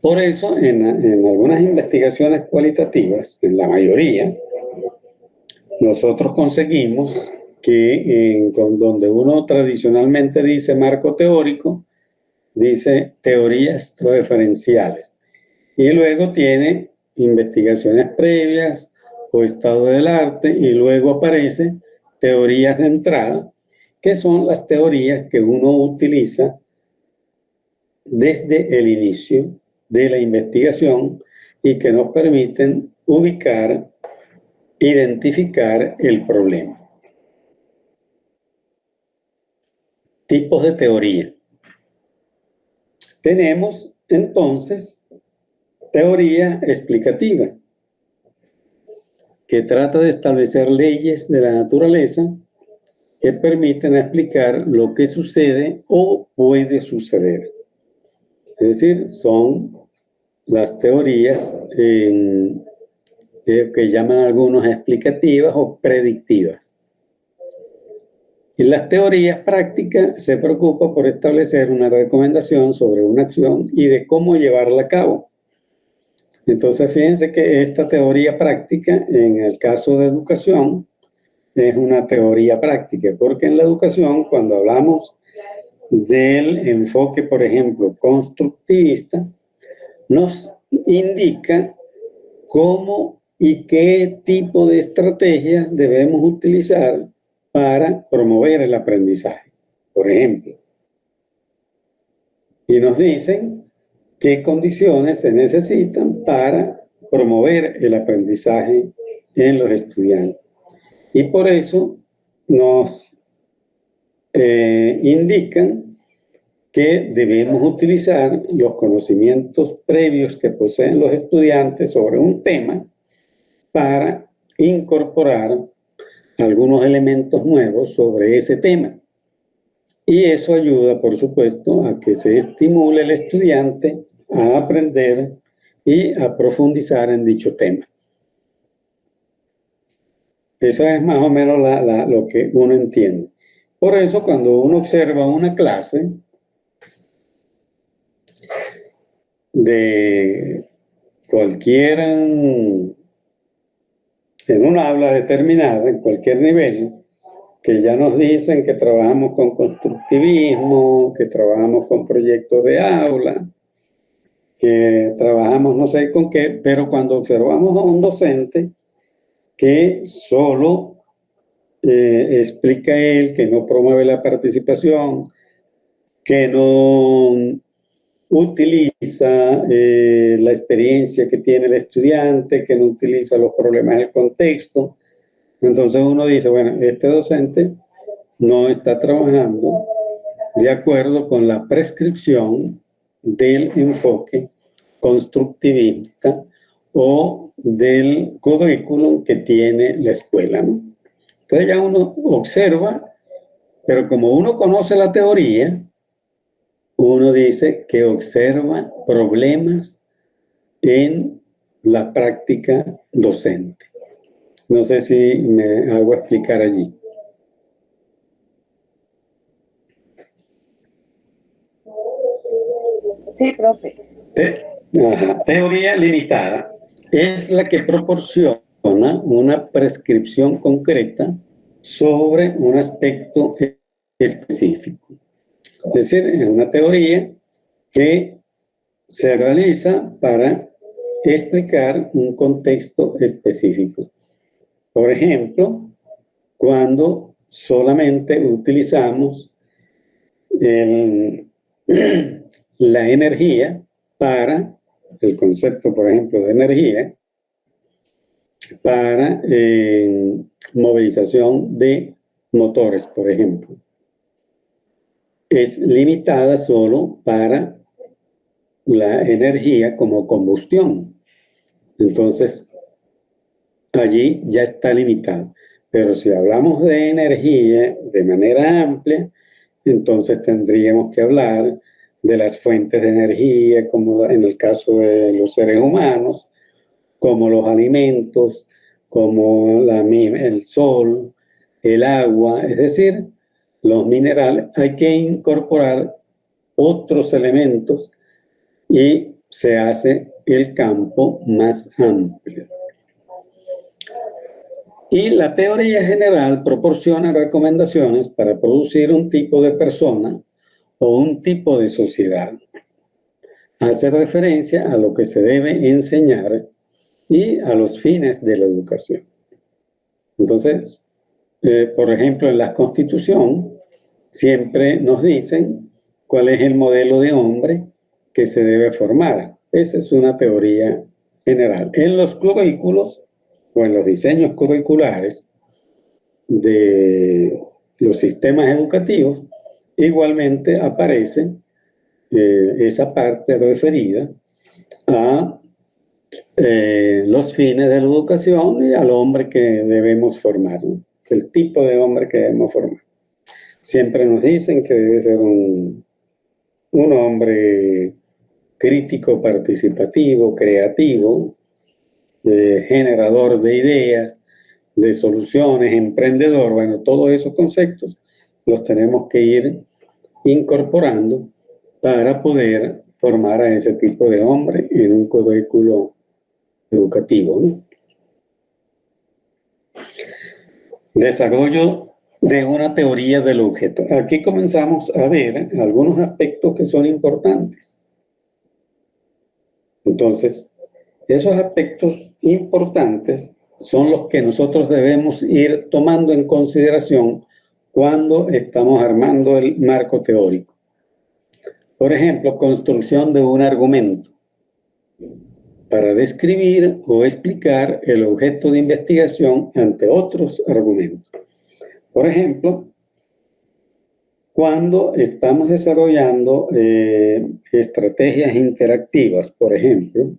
Por eso, en algunas investigaciones cualitativas, en la mayoría, nosotros conseguimos que donde uno tradicionalmente dice marco teórico, dice teorías referenciales. Y luego tiene investigaciones previas o estado del arte, y luego aparece teorías de entrada, que son las teorías que uno utiliza desde el inicio de la investigación y que nos permiten ubicar, identificar el problema. Tipos de teoría. Tenemos entonces teoría explicativa, que trata de establecer leyes de la naturaleza que permiten explicar lo que sucede o puede suceder. Es decir, son las teorías que llaman algunos explicativas o predictivas. Y las teorías prácticas se preocupan por establecer una recomendación sobre una acción y de cómo llevarla a cabo. Entonces, fíjense que esta teoría práctica, en el caso de educación, es una teoría práctica, porque en la educación, cuando hablamos del enfoque, por ejemplo, constructivista, nos indica cómo y qué tipo de estrategias debemos utilizar para promover el aprendizaje, por ejemplo. Y nos dicen qué condiciones se necesitan para promover el aprendizaje en los estudiantes. Y por eso nos indican que debemos utilizar los conocimientos previos que poseen los estudiantes sobre un tema para incorporar algunos elementos nuevos sobre ese tema. Y eso ayuda, por supuesto, a que se estimule el estudiante a aprender y a profundizar en dicho tema. Eso es más o menos lo que uno entiende. Por eso, cuando uno observa una clase de cualquier, en una aula determinada, en cualquier nivel, que ya nos dicen que trabajamos con constructivismo, que trabajamos con proyectos de aula, que trabajamos no sé con qué, pero cuando observamos a un docente que solo explica él, que no promueve la participación, que no utiliza la experiencia que tiene el estudiante, que no utiliza los problemas del contexto, entonces uno dice, bueno, este docente no está trabajando de acuerdo con la prescripción del enfoque constructivista o del currículum que tiene la escuela, ¿no? Entonces ya uno observa, pero como uno conoce la teoría, uno dice que observa problemas en la práctica docente. No sé si me hago explicar allí. Sí, profe. Teoría limitada es la que proporciona una prescripción concreta sobre un aspecto específico. Es decir, es una teoría que se realiza para explicar un contexto específico. Por ejemplo, cuando solamente utilizamos la energía para, el concepto, por ejemplo, de energía, para movilización de motores, por ejemplo. Es limitada solo para la energía como combustión. Entonces, allí ya está limitado. Pero si hablamos de energía de manera amplia, entonces tendríamos que hablar de las fuentes de energía, como en el caso de los seres humanos, como los alimentos, como el sol, el agua, es decir, los minerales. Hay que incorporar otros elementos y se hace el campo más amplio. Y la teoría general proporciona recomendaciones para producir un tipo de persona o un tipo de sociedad. Hace referencia a lo que se debe enseñar y a los fines de la educación. Entonces, por ejemplo, en la Constitución siempre nos dicen cuál es el modelo de hombre que se debe formar. Esa es una teoría general. En los currículos o en los diseños curriculares de los sistemas educativos, igualmente aparece esa parte referida a los fines de la educación y al hombre que debemos formar, ¿no? El tipo de hombre que debemos formar. Siempre nos dicen que debe ser un hombre crítico, participativo, creativo, generador de ideas, de soluciones, emprendedor. Bueno, todos esos conceptos los tenemos que ir incorporando para poder formar a ese tipo de hombre en un currículo educativo, ¿no? Desarrollo de una teoría del objeto. Aquí comenzamos a ver algunos aspectos que son importantes. Entonces, esos aspectos importantes son los que nosotros debemos ir tomando en consideración cuando estamos armando el marco teórico. Por ejemplo, construcción de un argumento para describir o explicar el objeto de investigación ante otros argumentos. Por ejemplo, cuando estamos desarrollando estrategias interactivas, por ejemplo,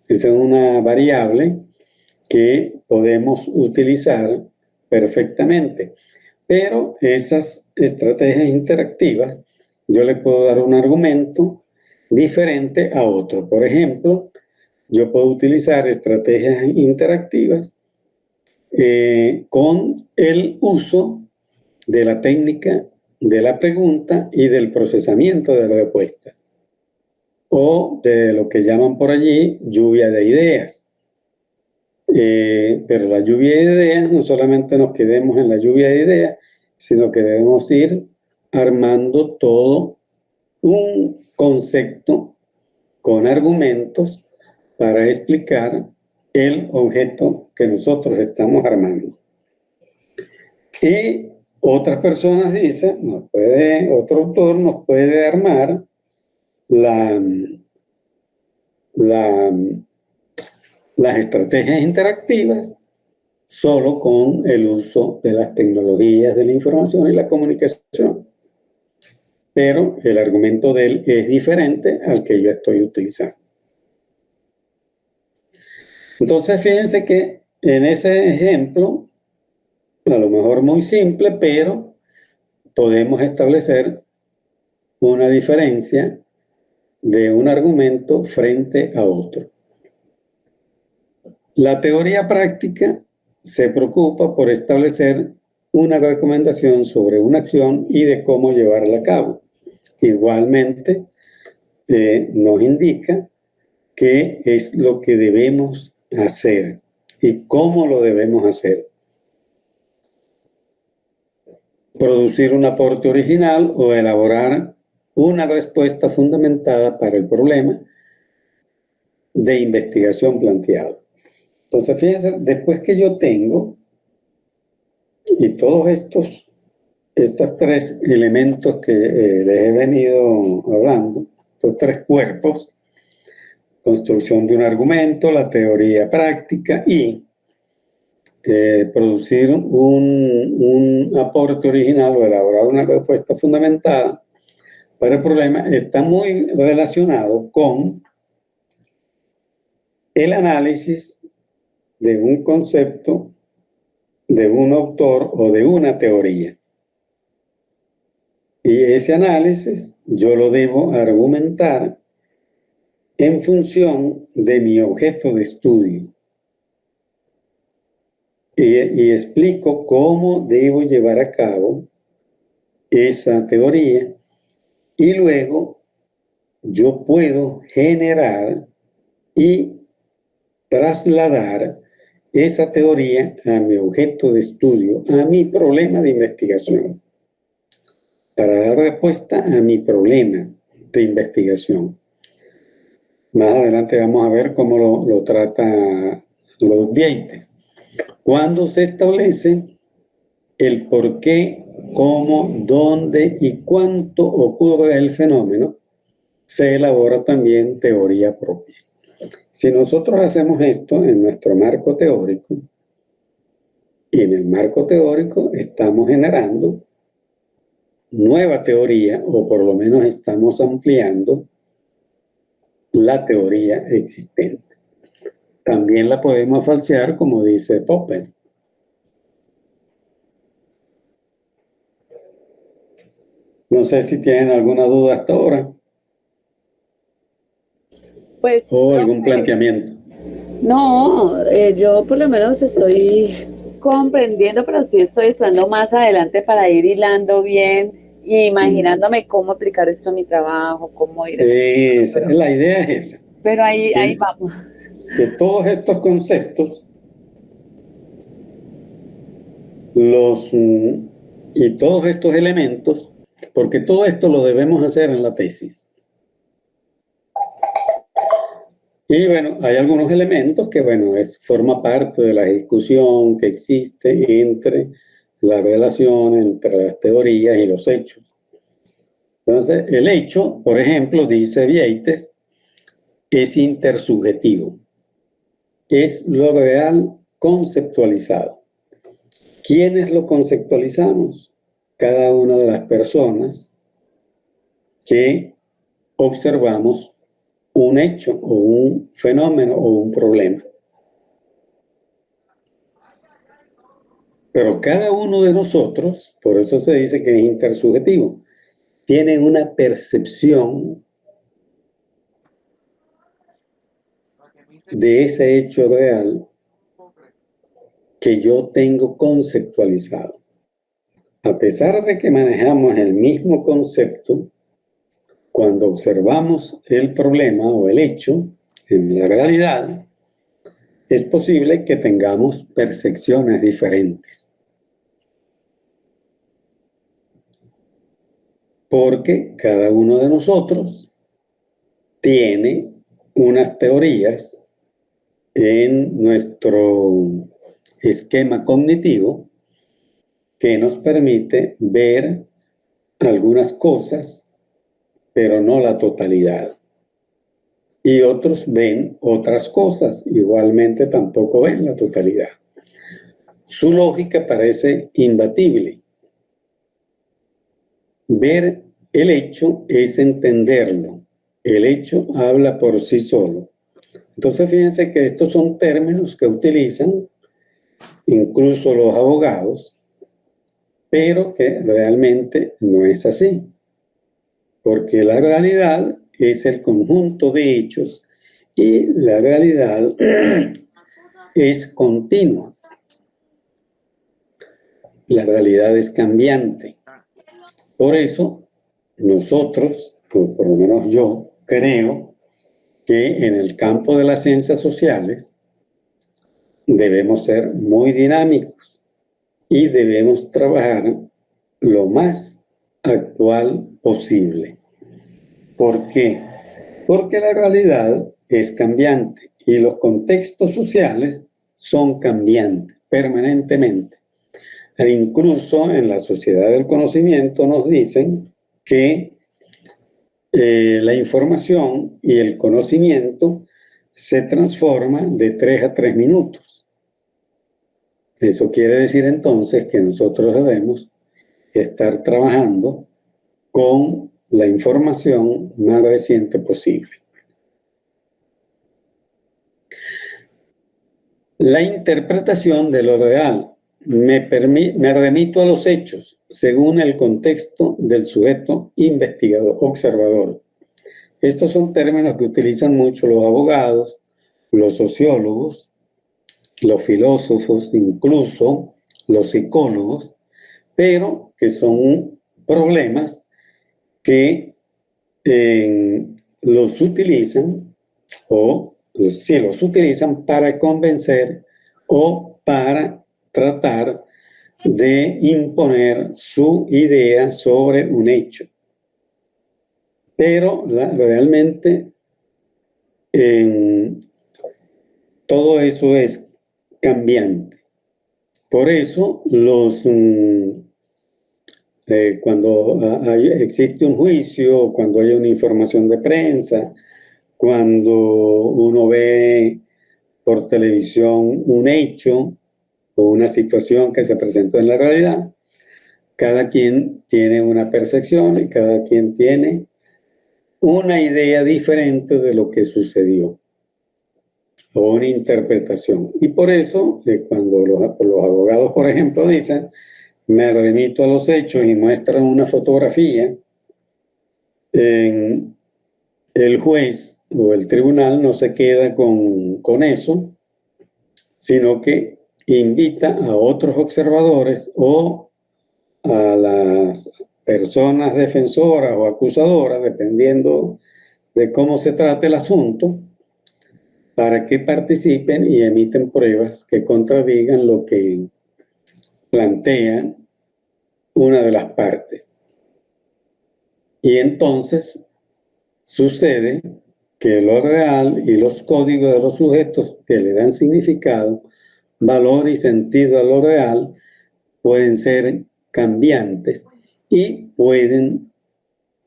esa es una variable que podemos utilizar perfectamente. Pero esas estrategias interactivas, yo le puedo dar un argumento diferente a otro. Por ejemplo, yo puedo utilizar estrategias interactivas con el uso de la técnica de la pregunta y del procesamiento de las respuestas, o de lo que llaman por allí lluvia de ideas. Pero la lluvia de ideas, no solamente nos quedemos en la lluvia de ideas, sino que debemos ir armando todo un concepto con argumentos para explicar el objeto que nosotros estamos armando. Y otras personas dicen, otro autor nos puede armar las estrategias interactivas solo con el uso de las tecnologías de la información y la comunicación. Pero el argumento de él es diferente al que yo estoy utilizando. Entonces, fíjense que en ese ejemplo, a lo mejor muy simple, pero podemos establecer una diferencia de un argumento frente a otro. La teoría práctica se preocupa por establecer una recomendación sobre una acción y de cómo llevarla a cabo. Igualmente, nos indica qué es lo que debemos hacer y cómo lo debemos hacer. Producir un aporte original o elaborar una respuesta fundamentada para el problema de investigación planteado. Entonces, fíjense, después que yo tengo y todos estos tres elementos que les he venido hablando, estos tres cuerpos, construcción de un argumento, la teoría práctica y producir un aporte original o elaborar una respuesta fundamentada para el problema, está muy relacionado con el análisis de un concepto, de un autor o de una teoría. Y ese análisis yo lo debo argumentar en función de mi objeto de estudio. Y explico cómo debo llevar a cabo esa teoría y luego yo puedo generar y trasladar esa teoría a mi objeto de estudio, a mi problema de investigación, para dar respuesta a mi problema de investigación. Más adelante vamos a ver cómo lo trata los Vieites. Cuando se establece el por qué, cómo, dónde y cuánto ocurre el fenómeno, se elabora también teoría propia. Si nosotros hacemos esto en nuestro marco teórico, y en el marco teórico estamos generando nueva teoría, o por lo menos estamos ampliando la teoría existente. También la podemos falsear, como dice Popper. No sé si tienen alguna duda hasta ahora Pues, o algún profe, planteamiento. no, yo por lo menos estoy comprendiendo, pero sí estoy esperando más adelante para ir hilando bien y imaginándome cómo aplicar esto a mi trabajo, cómo ir haciendo, La idea es esa, pero ahí que, vamos. que todos estos conceptos y todos estos elementos, porque todo esto lo debemos hacer en la tesis. Y bueno, hay algunos elementos que, bueno, forma parte de la discusión que existe entre la relación entre las teorías y los hechos. Entonces, el hecho, por ejemplo, dice Vieites, es intersubjetivo. Es lo real conceptualizado. ¿Quiénes lo conceptualizamos? Cada una de las personas que observamos un hecho o un fenómeno o un problema. Pero cada uno de nosotros, por eso se dice que es intersubjetivo, tiene una percepción de ese hecho real que yo tengo conceptualizado. A pesar de que manejamos el mismo concepto, cuando observamos el problema o el hecho en la realidad, es posible que tengamos percepciones diferentes. Porque cada uno de nosotros tiene unas teorías en nuestro esquema cognitivo que nos permite ver algunas cosas, pero no la totalidad. Y otros ven otras cosas, igualmente tampoco ven la totalidad. Su lógica parece imbatible. Ver el hecho es entenderlo. El hecho habla por sí solo. Entonces fíjense que estos son términos que utilizan incluso los abogados, pero que realmente no es así. Porque la realidad es el conjunto de hechos y la realidad es continua. La realidad es cambiante. Por eso, nosotros, o por lo menos yo, creo que en el campo de las ciencias sociales debemos ser muy dinámicos y debemos trabajar lo más actual posible. ¿Por qué? Porque la realidad es cambiante y los contextos sociales son cambiantes permanentemente. E incluso en la sociedad del conocimiento nos dicen que la información y el conocimiento se transforman de 3 a 3 minutos. Eso quiere decir entonces que nosotros debemos estar trabajando con la información más reciente posible. La interpretación de lo real me remito a los hechos según el contexto del sujeto investigador, observador. Estos son términos que utilizan mucho los abogados, los sociólogos, los filósofos, incluso los psicólogos, pero que son problemas que los utilizan o si los utilizan para convencer o para tratar de imponer su idea sobre un hecho. Pero realmente todo eso es cambiante. Por eso cuando existe un juicio, cuando hay una información de prensa, cuando uno ve por televisión un hecho o una situación que se presentó en la realidad, cada quien tiene una percepción y cada quien tiene una idea diferente de lo que sucedió o una interpretación. Y por eso, cuando los abogados, por ejemplo, dicen, me remito a los hechos y muestran una fotografía, el juez o el tribunal no se queda con eso, sino que invita a otros observadores o a las personas defensoras o acusadoras, dependiendo de cómo se trate el asunto, para que participen y emiten pruebas que contradigan lo que plantea una de las partes. Y entonces sucede que lo real y los códigos de los sujetos que le dan significado, valor y sentido a lo real pueden ser cambiantes y pueden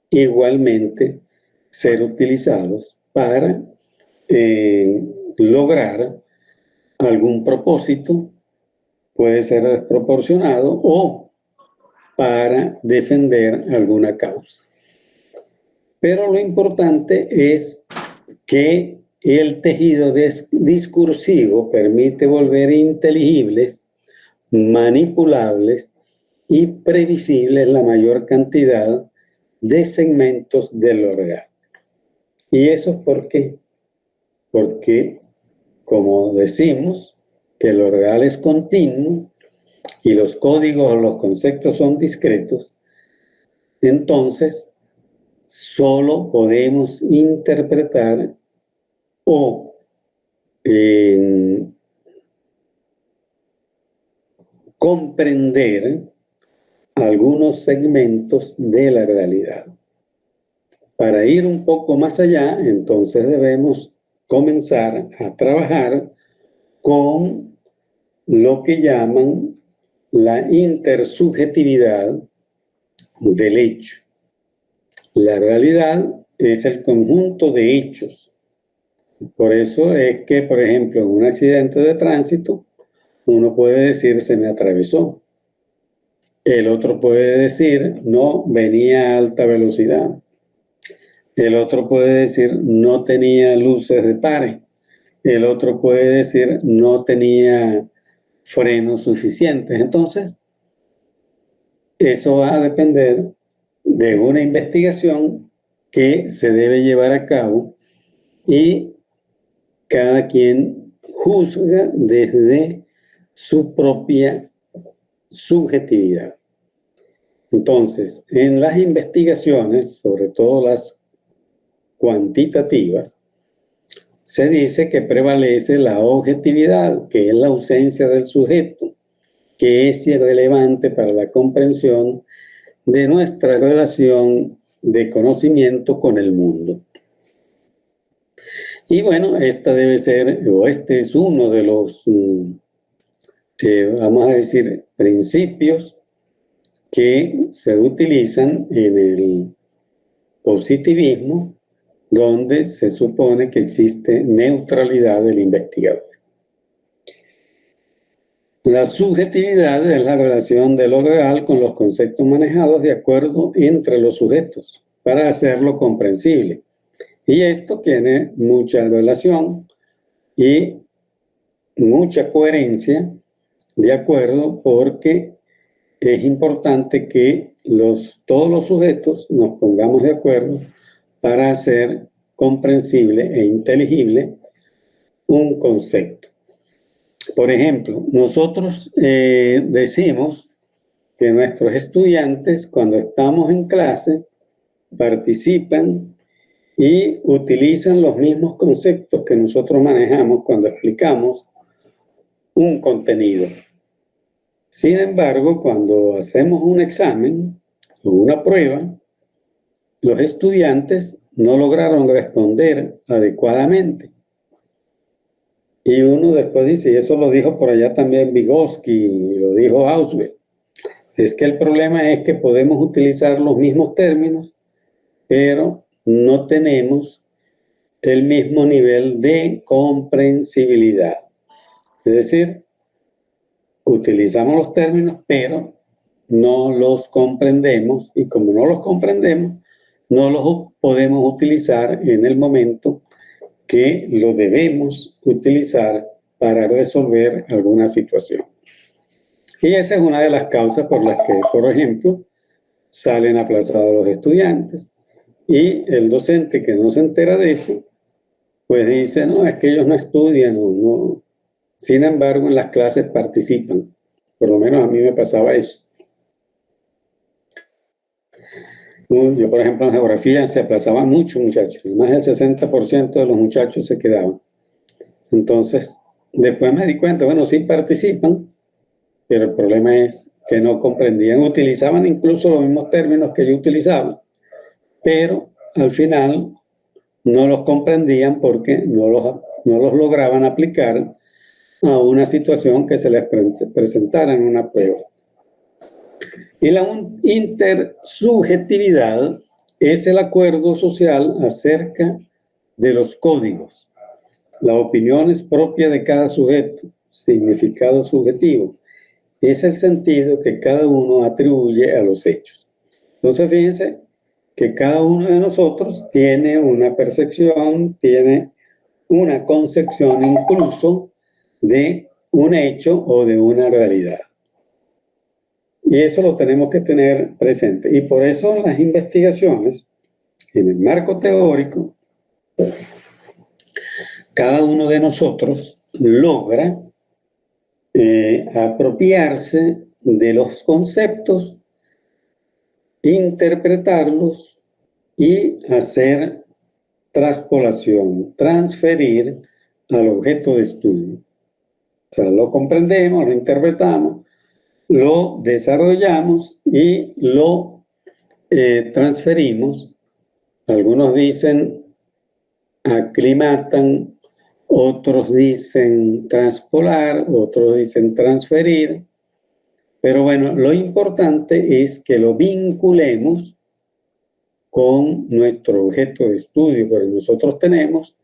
igualmente ser utilizados para lograr algún propósito, puede ser desproporcionado o para defender alguna causa. Pero lo importante es que el tejido discursivo permite volver inteligibles, manipulables y previsibles la mayor cantidad de segmentos de lo real. ¿Y eso por qué? Porque, como decimos, que lo real es continuo y los códigos o los conceptos son discretos, entonces solo podemos interpretar o comprender algunos segmentos de la realidad. Para ir un poco más allá, entonces debemos comenzar a trabajar con lo que llaman la intersubjetividad del hecho. La realidad es el conjunto de hechos. Por eso es que, por ejemplo, en un accidente de tránsito, uno puede decir se me atravesó. El otro puede decir no, venía a alta velocidad. El otro puede decir no tenía luces de pare. El otro puede decir no tenía frenos suficientes. Entonces, eso va a depender de una investigación que se debe llevar a cabo y cada quien juzga desde su propia subjetividad. Entonces, en las investigaciones, sobre todo las cuantitativas, se dice que prevalece la objetividad, que es la ausencia del sujeto, que es irrelevante para la comprensión de nuestra relación de conocimiento con el mundo. Y bueno, este es uno de los, vamos a decir, principios que se utilizan en el positivismo, donde se supone que existe neutralidad del investigador. La subjetividad es la relación de lo real con los conceptos manejados de acuerdo entre los sujetos para hacerlo comprensible. Y esto tiene mucha relación y mucha coherencia de acuerdo porque es importante que todos los sujetos nos pongamos de acuerdo para hacer comprensible e inteligible un concepto. Por ejemplo, nosotros decimos que nuestros estudiantes, cuando estamos en clase, participan y utilizan los mismos conceptos que nosotros manejamos cuando explicamos un contenido. Sin embargo, cuando hacemos un examen o una prueba, los estudiantes no lograron responder adecuadamente. Y uno después dice, y eso lo dijo por allá también Vygotsky, y lo dijo Ausubel, es que el problema es que podemos utilizar los mismos términos, pero no tenemos el mismo nivel de comprensibilidad. Es decir, utilizamos los términos, pero no los comprendemos, y como no los comprendemos, no los podemos utilizar en el momento que lo debemos utilizar para resolver alguna situación. Y esa es una de las causas por las que, por ejemplo, salen aplazados los estudiantes, y el docente que no se entera de eso, pues dice, no, es que ellos no estudian, no. Sin embargo, en las clases participan. Por lo menos a mí me pasaba eso. Yo, por ejemplo, en geografía se aplazaban muchos muchachos, más del 60% de los muchachos se quedaban. Entonces, después me di cuenta, bueno, sí participan, pero el problema es que no comprendían, utilizaban incluso los mismos términos que yo utilizaba, pero al final no los comprendían porque no los lograban aplicar a una situación que se les presentara en una prueba. Y la intersubjetividad es el acuerdo social acerca de los códigos. La opinión es propia de cada sujeto, significado subjetivo. Es el sentido que cada uno atribuye a los hechos. Entonces, fíjense que cada uno de nosotros tiene una percepción, tiene una concepción incluso de un hecho o de una realidad. Y eso lo tenemos que tener presente. Y por eso las investigaciones, en el marco teórico, cada uno de nosotros logra apropiarse de los conceptos, interpretarlos y hacer traspolación, transferir al objeto de estudio. O sea, lo comprendemos, lo interpretamos, lo desarrollamos y lo transferimos. Algunos dicen aclimatan, otros dicen transpolar, otros dicen transferir. Pero bueno, lo importante es que lo vinculemos con nuestro objeto de estudio, porque nosotros tenemos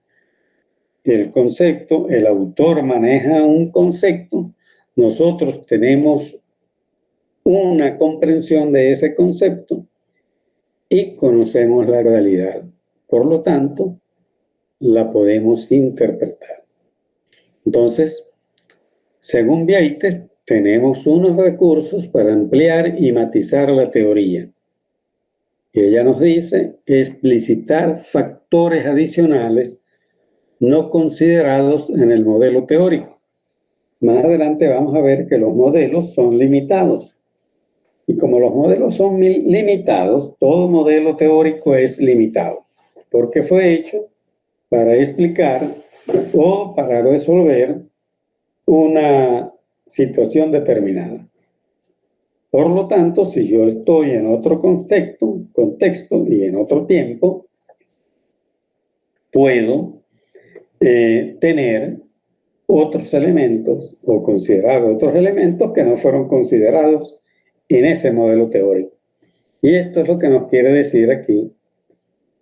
el concepto, el autor maneja un concepto, nosotros tenemos una comprensión de ese concepto y conocemos la realidad. Por lo tanto, la podemos interpretar. Entonces, según Vieites, tenemos unos recursos para ampliar y matizar la teoría. Y ella nos dice explicitar factores adicionales no considerados en el modelo teórico. Más adelante vamos a ver que los modelos son limitados. Y como los modelos son limitados, todo modelo teórico es limitado, porque fue hecho para explicar o para resolver una situación determinada. Por lo tanto, si yo estoy en otro contexto y en otro tiempo, puedo tener otros elementos o considerar otros elementos que no fueron considerados en ese modelo teórico. Y esto es lo que nos quiere decir aquí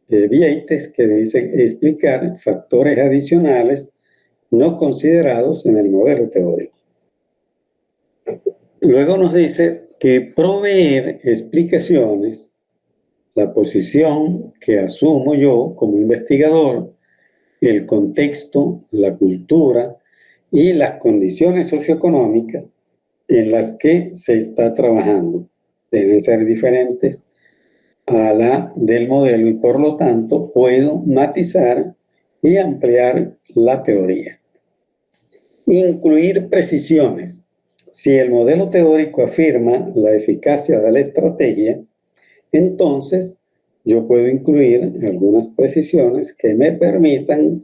Vieites, que dice explicar factores adicionales no considerados en el modelo teórico. Luego nos dice que proveer explicaciones, la posición que asumo yo como investigador, el contexto, la cultura y las condiciones socioeconómicas en las que se está trabajando deben ser diferentes a la del modelo y por lo tanto puedo matizar y ampliar la teoría. Incluir precisiones. Si el modelo teórico afirma la eficacia de la estrategia, entonces yo puedo incluir algunas precisiones que me permitan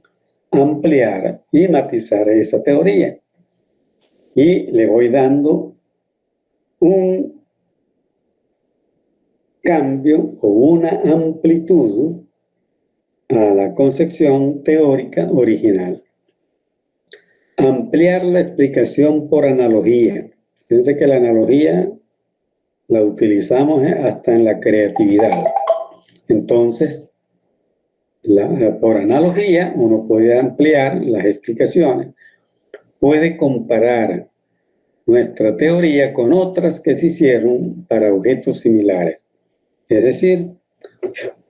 ampliar y matizar esa teoría. Y le voy dando un cambio o una amplitud a la concepción teórica original. ampliar la explicación por analogía. Fíjense que la analogía la utilizamos hasta en la creatividad. Entonces, por analogía, uno puede ampliar las explicaciones, puede comparar nuestra teoría con otras que se hicieron para objetos similares. Es decir,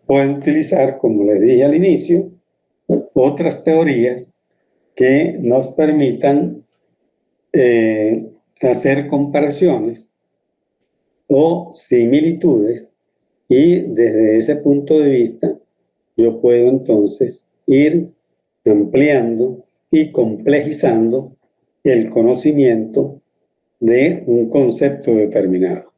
puede utilizar, como les dije al inicio, otras teorías que nos permitan hacer comparaciones o similitudes, y desde ese punto de vista yo puedo entonces ir ampliando y complejizando el conocimiento de un concepto determinado.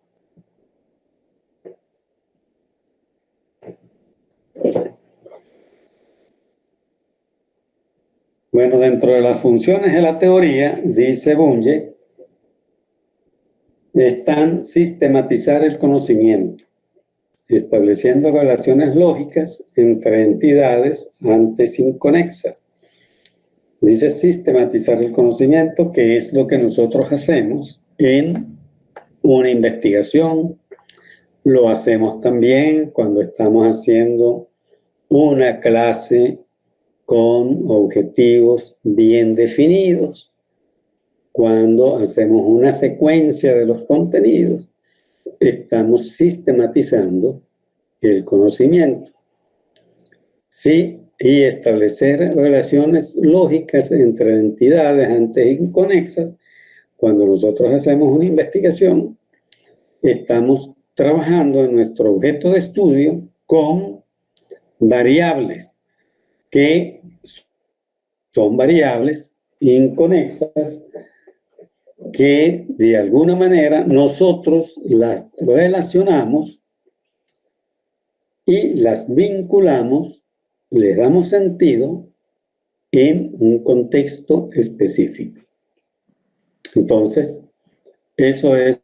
Bueno, dentro de las funciones de la teoría, dice Bunge, están sistematizar el conocimiento, estableciendo relaciones lógicas entre entidades antes inconexas. Dice sistematizar el conocimiento, que es lo que nosotros hacemos en una investigación. Lo hacemos también cuando estamos haciendo una clase con objetivos bien definidos, cuando hacemos una secuencia de los contenidos, estamos sistematizando el conocimiento. Sí, y establecer relaciones lógicas entre entidades antes inconexas. Cuando nosotros hacemos una investigación, estamos trabajando en nuestro objeto de estudio con variables que son variables inconexas que de alguna manera nosotros las relacionamos y las vinculamos, le damos sentido en un contexto específico. Entonces, eso es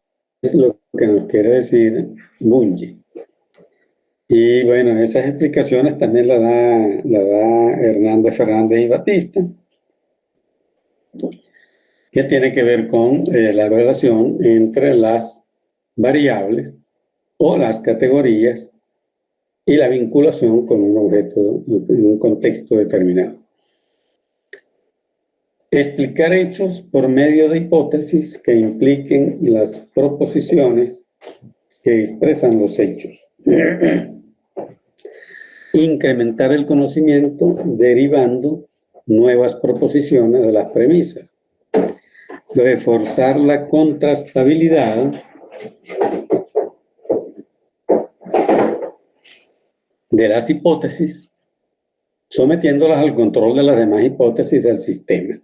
lo que nos quiere decir Bunge. Y bueno, esas explicaciones también la da Hernández Fernández y Batista, que tiene que ver con la relación entre las variables o las categorías y la vinculación con un objeto en un contexto determinado. Explicar hechos por medio de hipótesis que impliquen las proposiciones que expresan los hechos. Incrementar el conocimiento derivando nuevas proposiciones de las premisas. Reforzar la contrastabilidad de las hipótesis, sometiéndolas al control de las demás hipótesis del sistema.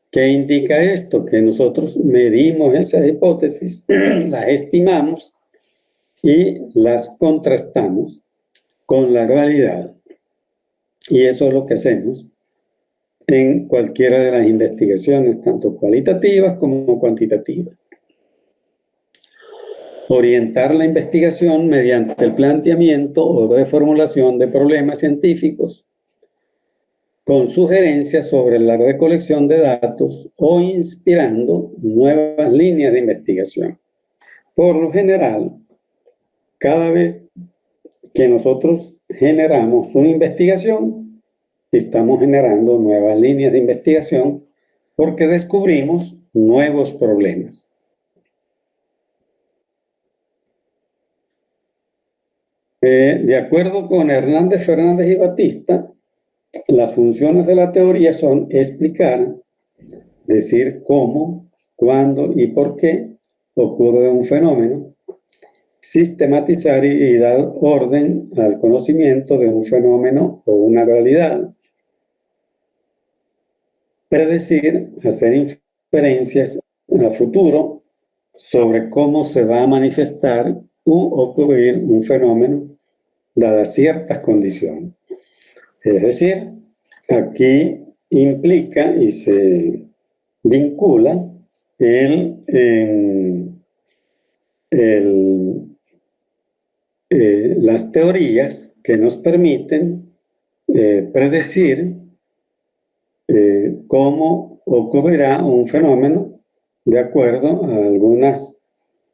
¿Qué indica esto? Que nosotros medimos esas hipótesis, las estimamos y las contrastamos con la realidad. Y eso es lo que hacemos en cualquiera de las investigaciones, tanto cualitativas como cuantitativas. Orientar la investigación mediante el planteamiento o reformulación de problemas científicos con sugerencias sobre la recolección de datos o inspirando nuevas líneas de investigación. Por lo general, cada vez que nosotros generamos una investigación, estamos generando nuevas líneas de investigación porque descubrimos nuevos problemas. De acuerdo con Hernández Fernández y Batista, las funciones de la teoría son explicar, decir cómo, cuándo y por qué ocurre un fenómeno, sistematizar y dar orden al conocimiento de un fenómeno o una realidad, predecir, hacer inferencias a futuro sobre cómo se va a manifestar u ocurrir un fenómeno dadas ciertas condiciones. Es decir, aquí implica y se vincula las teorías que nos permiten predecir cómo ocurrirá un fenómeno de acuerdo a algunas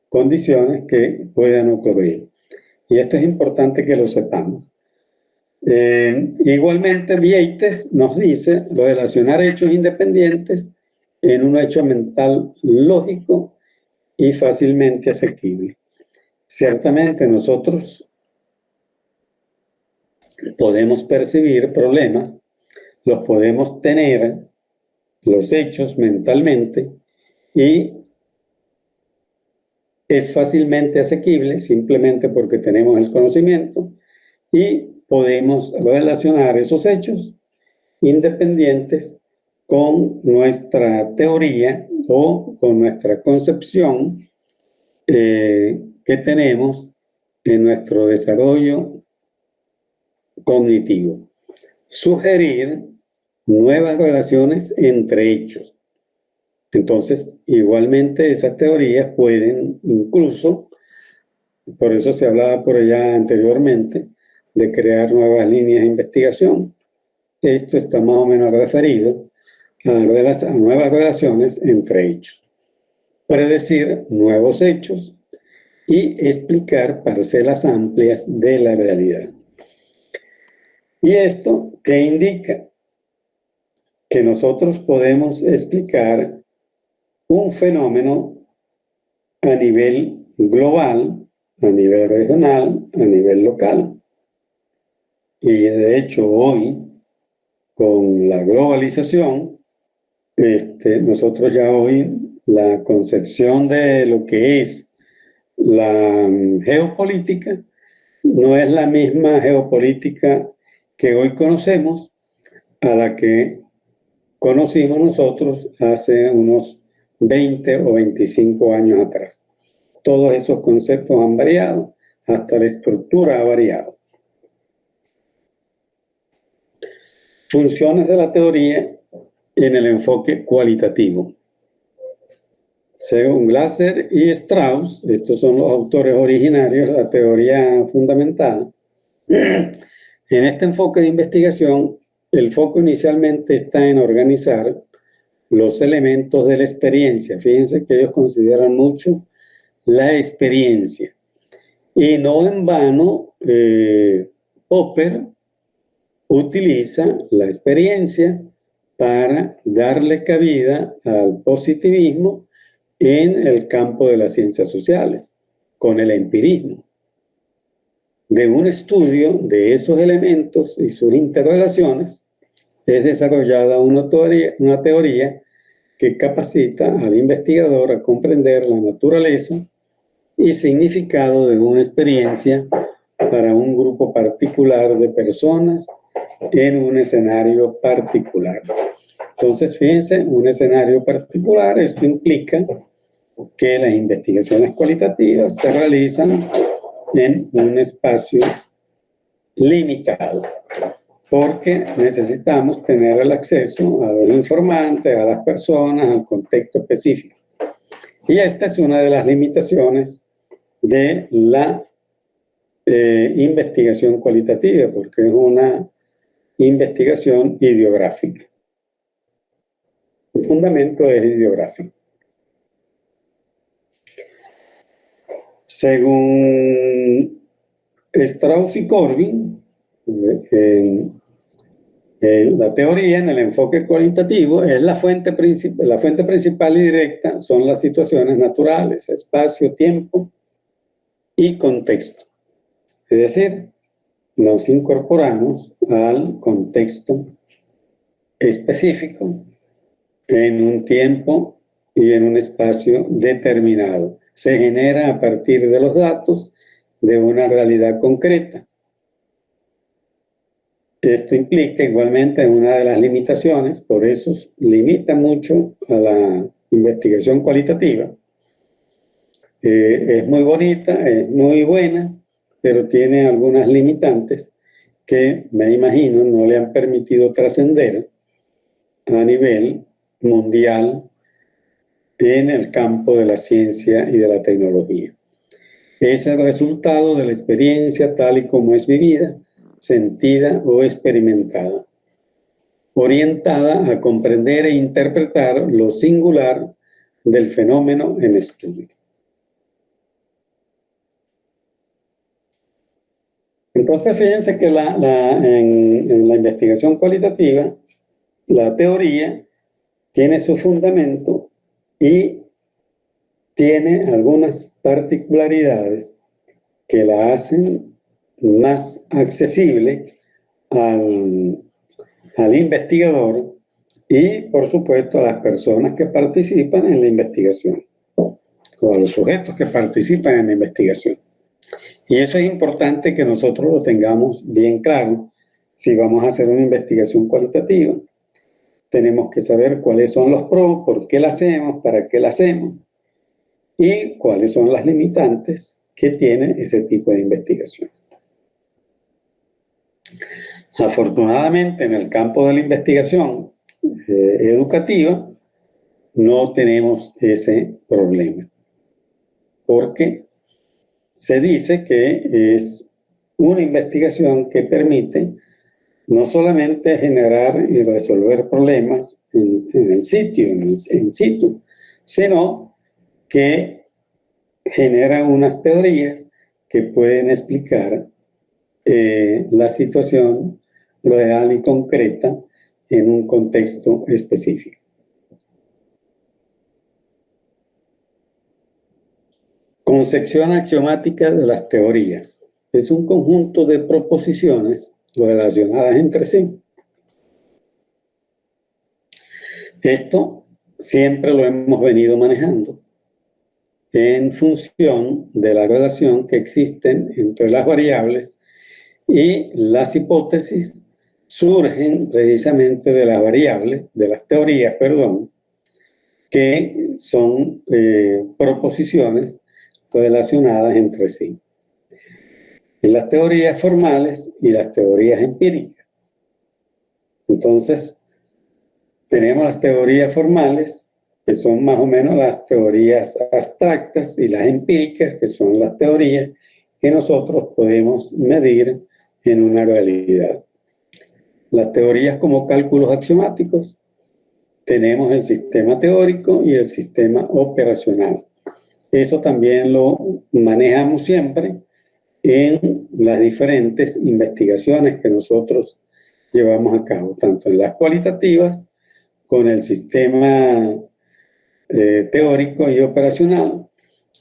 condiciones que puedan ocurrir. Y esto es importante que lo sepamos. Igualmente, Vieites nos dice relacionar hechos independientes en un hecho mental lógico y fácilmente asequible. Ciertamente nosotros podemos percibir problemas, los podemos tener, los hechos mentalmente, y es fácilmente asequible simplemente porque tenemos el conocimiento y podemos relacionar esos hechos independientes con nuestra teoría o con nuestra concepción que tenemos en nuestro desarrollo cognitivo. Sugerir nuevas relaciones entre hechos. Entonces, igualmente esas teorías pueden incluso, por eso se hablaba por allá anteriormente, de crear nuevas líneas de investigación. Esto está más o menos referido a nuevas relaciones entre hechos. Predecir nuevos hechos y explicar parcelas amplias de la realidad. ¿Y esto qué indica? Que nosotros podemos explicar un fenómeno a nivel global, a nivel regional, a nivel local. Y de hecho hoy, con la globalización, nosotros ya hoy la concepción de lo que es la geopolítica no es la misma geopolítica que hoy conocemos a la que conocimos nosotros hace unos 20 o 25 años atrás. Todos esos conceptos han variado, hasta la estructura ha variado. Funciones de la teoría en el enfoque cualitativo. Según Glasser y Strauss, estos son los autores originarios de la teoría fundamental, en este enfoque de investigación, el foco inicialmente está en organizar los elementos de la experiencia. Fíjense que ellos consideran mucho la experiencia. Y no en vano, Popper utiliza la experiencia para darle cabida al positivismo en el campo de las ciencias sociales, con el empirismo. De un estudio de esos elementos y sus interrelaciones es desarrollada una teoría que capacita al investigador a comprender la naturaleza y significado de una experiencia para un grupo particular de personas en un escenario particular. Entonces, fíjense, un escenario particular, esto implica que las investigaciones cualitativas se realizan en un espacio limitado, porque necesitamos tener el acceso a los informantes, a las personas, al contexto específico. Y esta es una de las limitaciones de la investigación cualitativa, porque es una investigación ideográfica. Su fundamento es ideográfico. Según Strauss y Corbin, la teoría en el enfoque cualitativo es la fuente principal y directa son las situaciones naturales, espacio, tiempo y contexto. Es decir, nos incorporamos al contexto específico en un tiempo y en un espacio determinado. Se genera a partir de los datos de una realidad concreta. Esto implica igualmente una de las limitaciones, por eso limita mucho a la investigación cualitativa. Es muy bonita, es muy buena, pero tiene algunas limitantes que, me imagino, no le han permitido trascender a nivel mundial en el campo de la ciencia y de la tecnología. Es el resultado de la experiencia tal y como es vivida, sentida o experimentada. orientada a comprender e interpretar lo singular del fenómeno en estudio. Entonces, fíjense que en la investigación cualitativa, la teoría tiene su fundamento y tiene algunas particularidades que la hacen más accesible al investigador y, por supuesto, a las personas que participan en la investigación o a los sujetos que participan en la investigación. Y eso es importante que nosotros lo tengamos bien claro. Si vamos a hacer una investigación cualitativa, tenemos que saber cuáles son los pros, por qué la hacemos, para qué la hacemos y cuáles son las limitantes que tiene ese tipo de investigación. Afortunadamente, en el campo de la investigación educativa, no tenemos ese problema, porque se dice que es una investigación que permite no solamente generar y resolver problemas en el sitio, en situ, sino que genera unas teorías que pueden explicar la situación real y concreta en un contexto específico. Concepción axiomática de las teorías. Es un conjunto de proposiciones relacionadas entre sí. Esto siempre lo hemos venido manejando en función de la relación que existen entre las variables, y las hipótesis surgen precisamente de las variables, de las teorías, perdón, que son proposiciones relacionadas entre sí. En las teorías formales y las teorías empíricas. Entonces, tenemos las teorías formales, que son más o menos las teorías abstractas, y las empíricas, que son las teorías que nosotros podemos medir en una realidad. Las teorías como cálculos axiomáticos, tenemos el sistema teórico y el sistema operacional. Eso también lo manejamos siempre en las diferentes investigaciones que nosotros llevamos a cabo, tanto en las cualitativas, con el sistema teórico y operacional,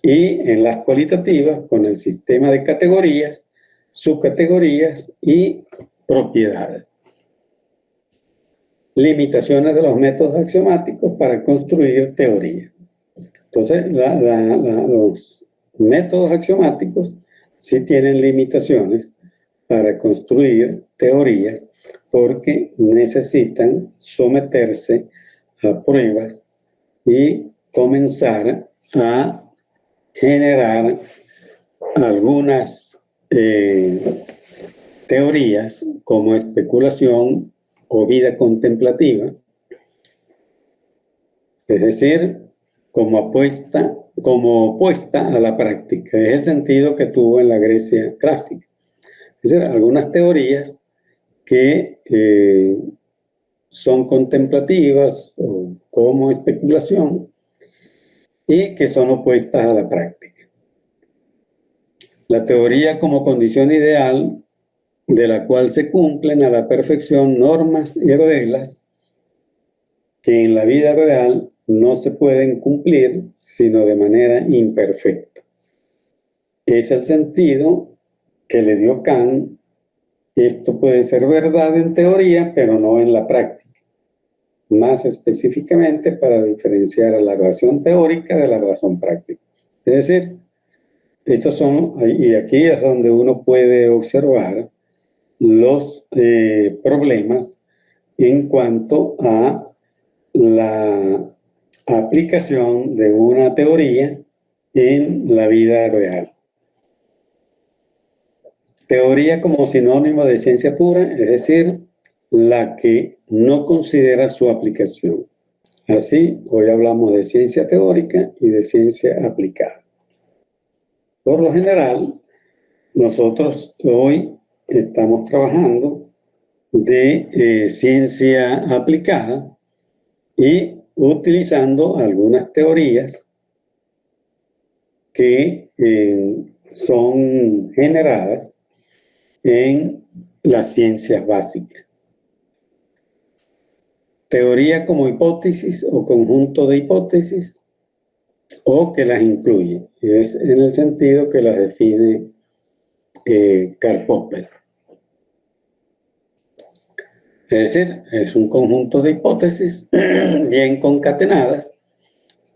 y en las cualitativas, con el sistema de categorías, subcategorías y propiedades. Limitaciones de los métodos axiomáticos para construir teorías. Entonces, los métodos axiomáticos sí tienen limitaciones para construir teorías, porque necesitan someterse a pruebas y comenzar a generar algunas teorías como especulación o vida contemplativa, es decir, como opuesta a la práctica. Es el sentido que tuvo en la Grecia clásica. Es decir, algunas teorías que son contemplativas o como especulación y que son opuestas a la práctica. La teoría como condición ideal de la cual se cumplen a la perfección normas y reglas que en la vida real no se pueden cumplir sino de manera imperfecta. Es el sentido que le dio Kant. Esto puede ser verdad en teoría, pero no en la práctica. Más específicamente para diferenciar a la razón teórica de la razón práctica. Es decir, estos son, y aquí es donde uno puede observar los problemas en cuanto a la aplicación de una teoría en la vida real. Teoría como sinónimo de ciencia pura, es decir, la que no considera su aplicación. Así, hoy hablamos de ciencia teórica y de ciencia aplicada. Por lo general, nosotros hoy estamos trabajando de ciencia aplicada y utilizando algunas teorías que son generadas en las ciencias básicas. Teoría como hipótesis o conjunto de hipótesis, o que las incluye. Es en el sentido que las define Karl Popper. Es decir, es un conjunto de hipótesis bien concatenadas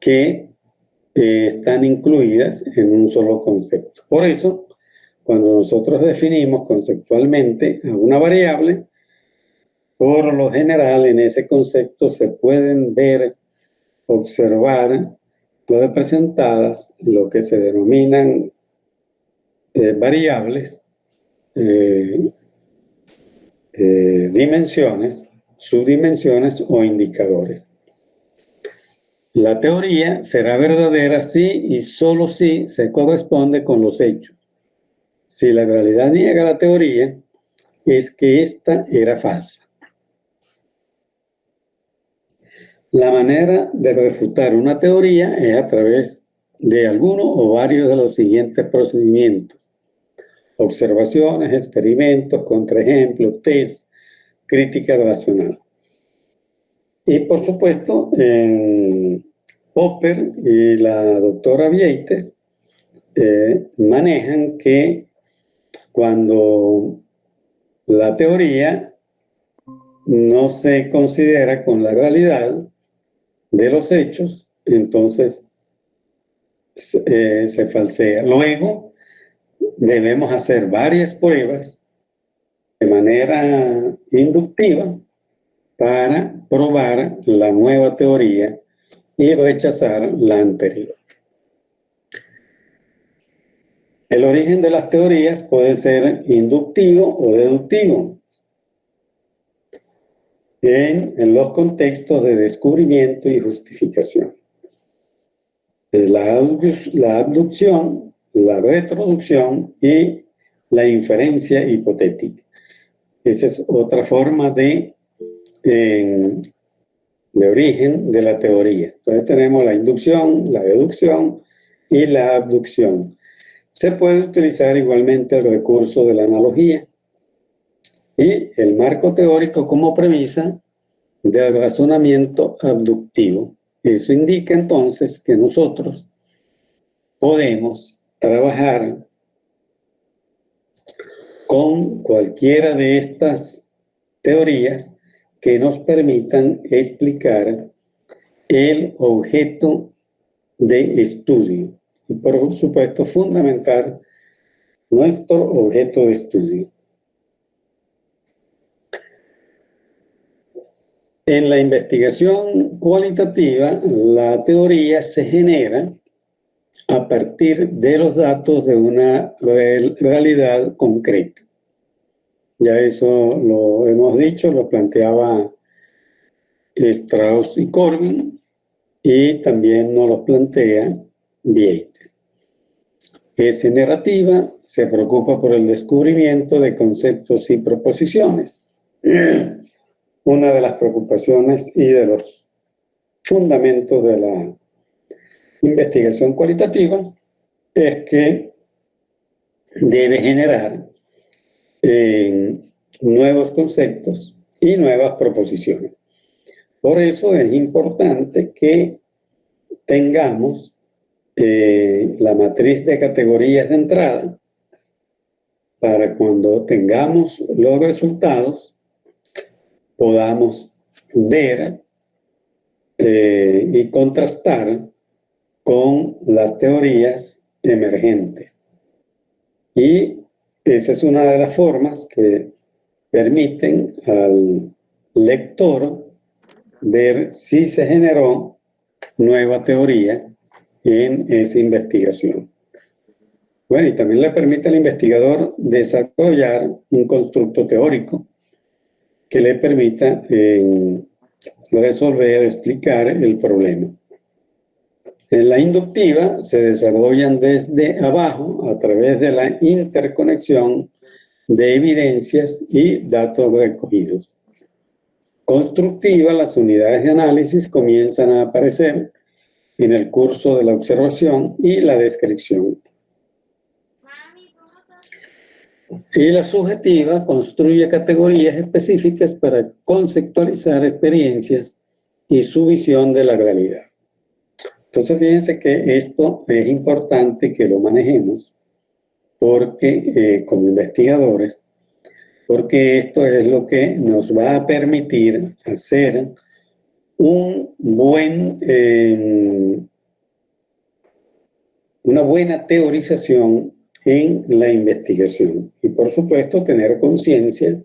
que están incluidas en un solo concepto. Por eso, cuando nosotros definimos conceptualmente a una variable, por lo general en ese concepto se pueden ver, observar, representadas lo que se denominan variables, dimensiones, subdimensiones o indicadores. La teoría será verdadera si y solo si se corresponde con los hechos. Si la realidad niega la teoría, es que ésta era falsa. La manera de refutar una teoría es a través de alguno o varios de los siguientes procedimientos: observaciones, experimentos, contraejemplos, test, crítica racional. Y por supuesto, Popper y la doctora Vieites manejan que cuando la teoría no se considera con la realidad de los hechos, entonces se falsea. Luego debemos hacer varias pruebas de manera inductiva para probar la nueva teoría y rechazar la anterior. El origen de las teorías puede ser inductivo o deductivo en los contextos de descubrimiento y justificación. La abducción, la retroducción y la inferencia hipotética. Esa es otra forma de origen de la teoría. Entonces tenemos la inducción, la deducción y la abducción. Se puede utilizar igualmente el recurso de la analogía y el marco teórico como premisa del razonamiento abductivo. Eso indica entonces que nosotros podemos trabajar con cualquiera de estas teorías que nos permitan explicar el objeto de estudio y, por supuesto, fundamentar nuestro objeto de estudio. En la investigación cualitativa, la teoría se genera a partir de los datos de una realidad concreta. Ya eso lo hemos dicho, lo planteaba Strauss y Corbin, y también nos lo plantea Vieites. Es narrativa, se preocupa por el descubrimiento de conceptos y proposiciones. Una de las preocupaciones y de los fundamentos de la investigación cualitativa es que debe generar nuevos conceptos y nuevas proposiciones. Por eso es importante que tengamos la matriz de categorías de entrada para cuando tengamos los resultados podamos ver y contrastar con las teorías emergentes. Y esa es una de las formas que permiten al lector ver si se generó nueva teoría en esa investigación. Bueno, y también le permite al investigador desarrollar un constructo teórico que le permita resolver, explicar el problema. En la inductiva se desarrollan desde abajo a través de la interconexión de evidencias y datos recogidos. Constructiva, las unidades de análisis comienzan a aparecer en el curso de la observación y la descripción. Y la subjetiva construye categorías específicas para conceptualizar experiencias y su visión de la realidad. Entonces, fíjense que esto es importante que lo manejemos porque, como investigadores, porque esto es lo que nos va a permitir hacer una buena teorización en la investigación y, por supuesto, tener conciencia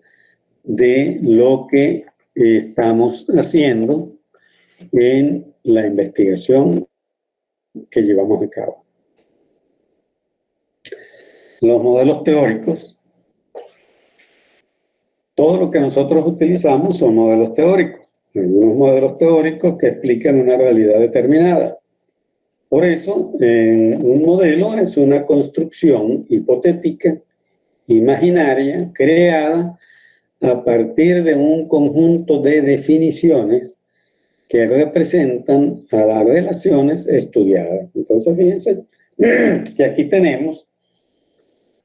de lo que estamos haciendo en la investigación que llevamos a cabo. Los modelos teóricos, todo lo que nosotros utilizamos son modelos teóricos. Hay unos modelos teóricos que explican una realidad determinada. Por eso, un modelo es una construcción hipotética, imaginaria, creada a partir de un conjunto de definiciones que representan a las relaciones estudiadas. Entonces, fíjense que aquí tenemos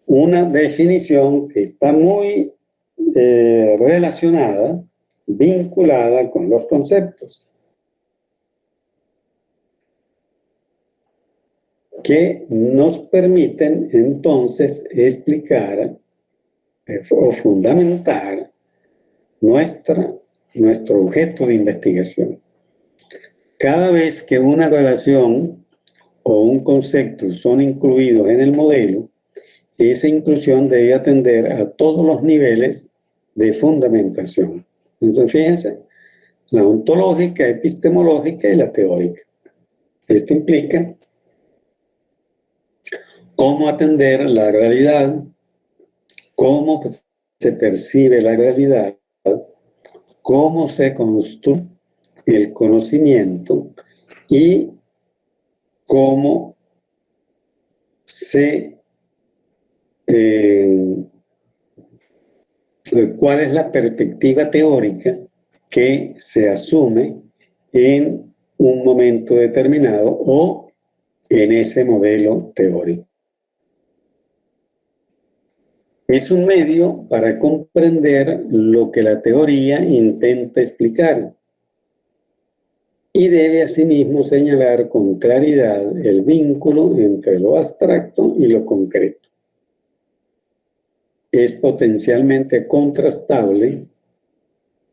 una definición que está muy relacionada, vinculada con los conceptos, que nos permiten entonces explicar o fundamentar nuestro objeto de investigación. Cada vez que una relación o un concepto son incluidos en el modelo, esa inclusión debe atender a todos los niveles de fundamentación. Entonces, fíjense, la ontológica, epistemológica y la teórica. Esto implica cómo atender la realidad, cómo se percibe la realidad, cómo se construye el conocimiento y cómo cuál es la perspectiva teórica que se asume en un momento determinado o en ese modelo teórico. Es un medio para comprender lo que la teoría intenta explicar y debe asimismo señalar con claridad el vínculo entre lo abstracto y lo concreto. Es potencialmente contrastable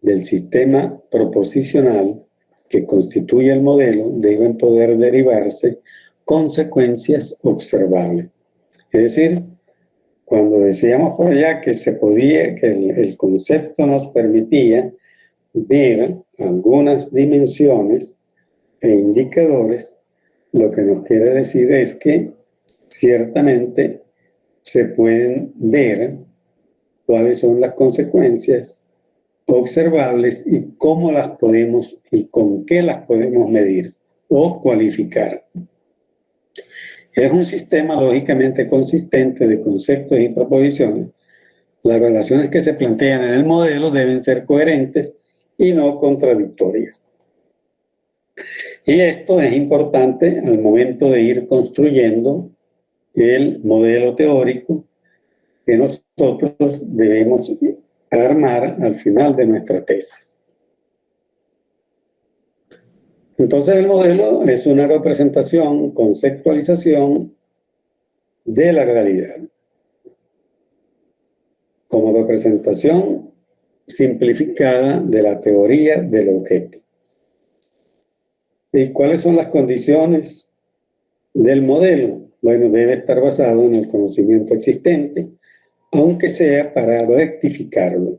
del sistema proposicional que constituye el modelo, deben poder derivarse consecuencias observables. Es decir, cuando decíamos por allá que el concepto nos permitía ver algunas dimensiones e indicadores, lo que nos quiere decir es que ciertamente se pueden ver cuáles son las consecuencias observables y cómo las podemos y con qué las podemos medir o cualificar. Es un sistema lógicamente consistente de conceptos y proposiciones. Las relaciones que se plantean en el modelo deben ser coherentes y no contradictorias. Y esto es importante al momento de ir construyendo el modelo teórico que nosotros debemos armar al final de nuestra tesis. Entonces el modelo es una representación, conceptualización de la realidad. Como representación simplificada de la teoría del objeto. ¿Y cuáles son las condiciones del modelo? Bueno, debe estar basado en el conocimiento existente, aunque sea para rectificarlo.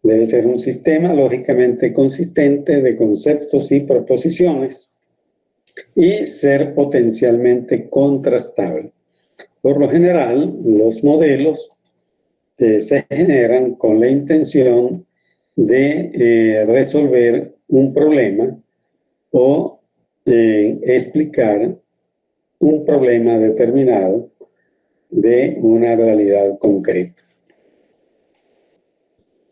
Debe ser un sistema lógicamente consistente de conceptos y proposiciones y ser potencialmente contrastable. Por lo general, los modelos se generan con la intención de resolver un problema o explicar un problema determinado de una realidad concreta.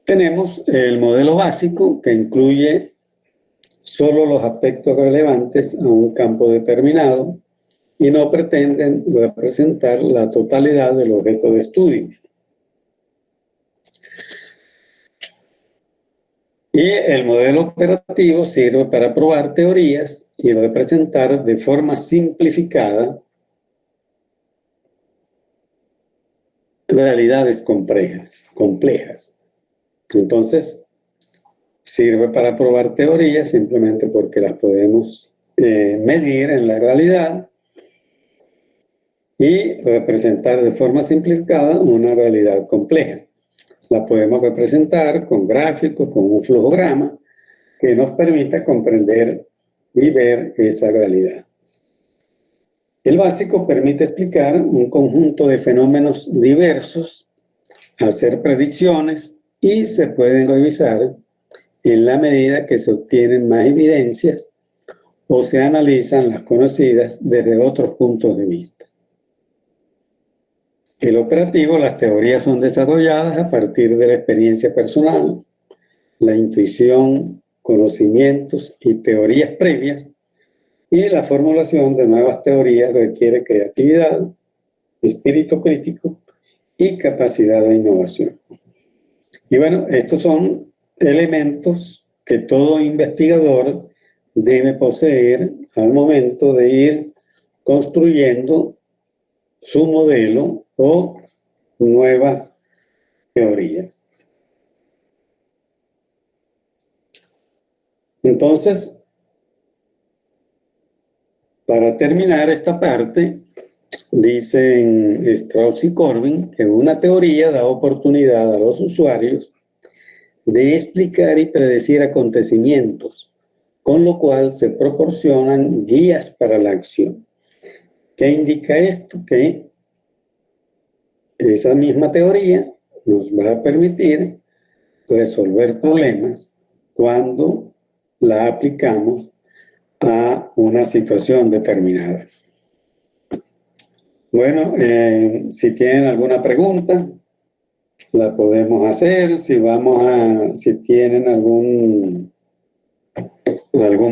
Tenemos el modelo básico, que incluye solo los aspectos relevantes a un campo determinado y no pretenden representar la totalidad del objeto de estudio. Y el modelo operativo sirve para probar teorías y representar de forma simplificada realidades complejas. Entonces, sirve para probar teorías simplemente porque las podemos medir en la realidad y representar de forma simplificada una realidad compleja. La podemos representar con gráficos, con un flujograma que nos permita comprender y ver esa realidad. El básico permite explicar un conjunto de fenómenos diversos, hacer predicciones y se pueden revisar en la medida que se obtienen más evidencias o se analizan las conocidas desde otros puntos de vista. El operativo, las teorías son desarrolladas a partir de la experiencia personal, la intuición, conocimientos y teorías previas, y la formulación de nuevas teorías requiere creatividad, espíritu crítico y capacidad de innovación. Y bueno, estos son elementos que todo investigador debe poseer al momento de ir construyendo su modelo o nuevas teorías. Entonces, para terminar esta parte, dicen Strauss y Corbin que una teoría da oportunidad a los usuarios de explicar y predecir acontecimientos, con lo cual se proporcionan guías para la acción. ¿Qué indica esto? Que esa misma teoría nos va a permitir resolver problemas cuando la aplicamos a una situación determinada. Bueno, si tienen alguna pregunta, la podemos hacer. Si tienen algún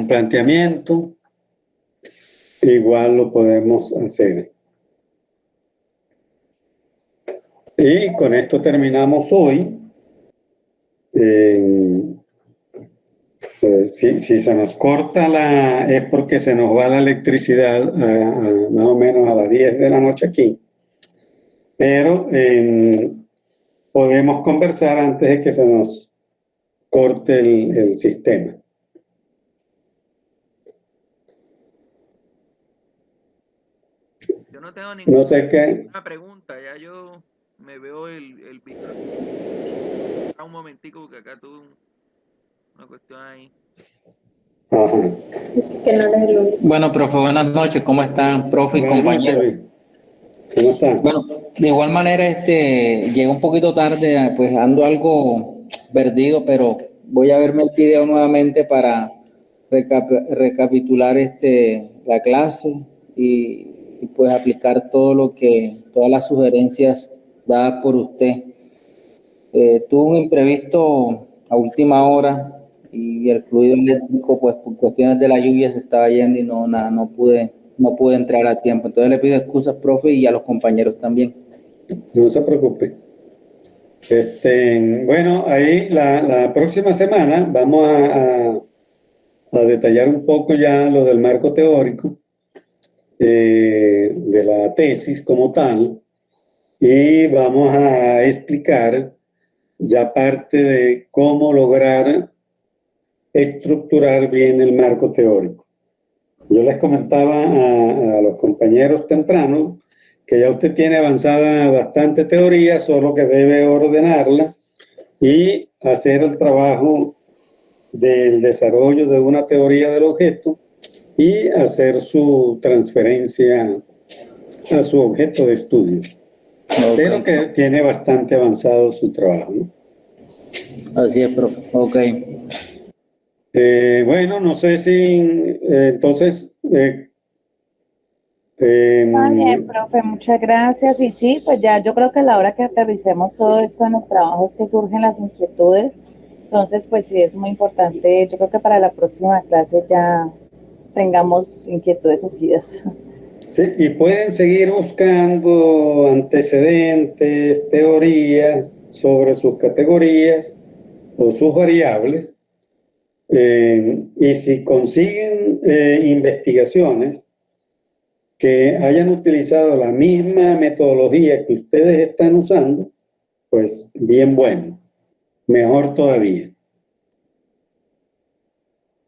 planteamiento, igual lo podemos hacer. Y con esto terminamos hoy. Si se nos corta es porque se nos va la electricidad más o menos a las 10 de la noche aquí. Pero podemos conversar antes de que se nos corte el sistema. Yo no tengo ninguna pregunta, ya yo me veo el video. Un momentico porque acá tuve una cuestión ahí. Ajá. Bueno, profe, buenas noches. ¿Cómo están, profe y compañeros? ¿Cómo están? Bueno, de igual manera, llegué un poquito tarde, pues ando algo perdido, pero voy a verme el video nuevamente para recapitular la clase y pues aplicar todas las sugerencias dadas por usted. Tuve un imprevisto a última hora y el fluido eléctrico, pues por cuestiones de la lluvia se estaba yendo y no pude entrar a tiempo. Entonces le pido excusas, profe, y a los compañeros también. No se preocupe. Bueno, ahí la próxima semana vamos a detallar un poco ya lo del marco teórico de la tesis como tal, y vamos a explicar ya parte de cómo lograr estructurar bien el marco teórico. Yo les comentaba a los compañeros temprano que ya usted tiene avanzada bastante teoría, solo que debe ordenarla y hacer el trabajo del desarrollo de una teoría del objeto y hacer su transferencia a su objeto de estudio. Okay. Pero que tiene bastante avanzado su trabajo, ¿no? Así es, profe. Ok. Bueno, no sé si entonces Está bien, profe, muchas gracias. Y sí, pues ya yo creo que a la hora que aterricemos todo esto en el trabajo es que surgen las inquietudes. Entonces, pues sí, es muy importante. Yo creo que para la próxima clase ya tengamos inquietudes surgidas. Sí, y pueden seguir buscando antecedentes, teorías sobre sus categorías o sus variables. Y si consiguen investigaciones que hayan utilizado la misma metodología que ustedes están usando, pues bien bueno, mejor todavía.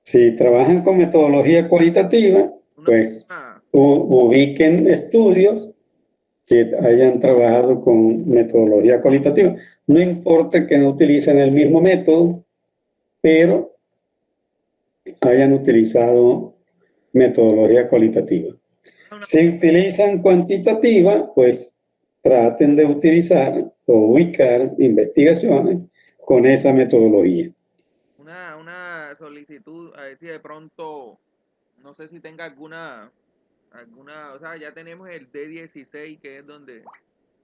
Si trabajan con metodología cualitativa, pues ubiquen estudios que hayan trabajado con metodología cualitativa. No importa que no utilicen el mismo método, pero hayan utilizado metodología cualitativa. Si utilizan cuantitativa, pues traten de utilizar o ubicar investigaciones con esa metodología. Una solicitud, a ver si de pronto, no sé si tenga alguna, o sea, ya tenemos el D16 que es donde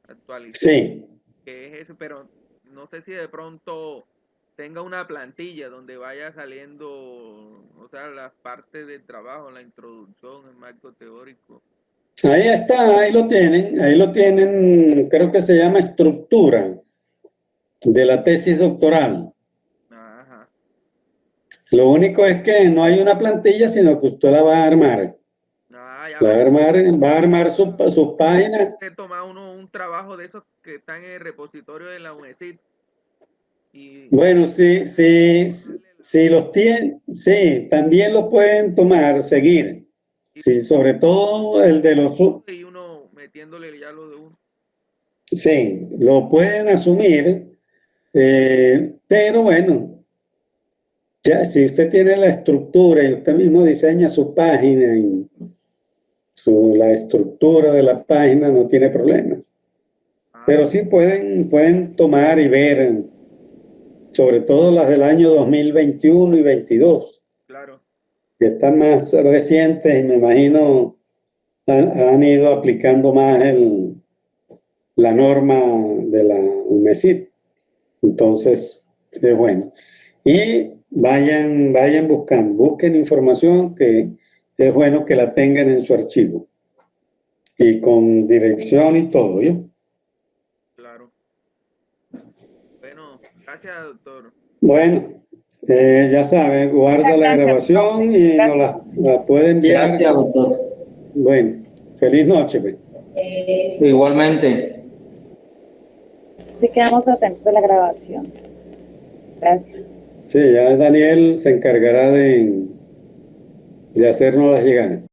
actualizamos, Sí. que es eso, pero no sé si de pronto tenga una plantilla donde vaya saliendo, o sea, las partes del trabajo, la introducción, el marco teórico. Ahí está, ahí lo tienen, creo que se llama estructura de la tesis doctoral. Ajá. Lo único es que no hay una plantilla, sino que usted la va a armar. Ya Va a armar sus páginas. He tomado un trabajo de esos que están en el repositorio de la UNESID. Bueno, sí los tienen, sí, también lo pueden tomar, seguir. Sí, sobre todo el de los... Y uno metiéndole ya lo de uno. Sí, lo pueden asumir, pero bueno, ya si usted tiene la estructura y usted mismo diseña su página y la estructura de la página, no tiene problema. Pero sí pueden tomar y ver, sobre todo las del año 2021 y 22. Claro. Que están más recientes y me imagino han ido aplicando más la norma de la UNESID. Entonces, es bueno. Y vayan busquen información que es bueno que la tengan en su archivo. Y con dirección y todo, ¿yo? Claro. Bueno, gracias, doctor. Bueno, ya saben, guarda la grabación y nos la puede enviar. Gracias, doctor. Bueno, feliz noche. Pues. Igualmente. Sí, quedamos atentos de la grabación. Gracias. Sí, ya Daniel se encargará de hacernos las llegar.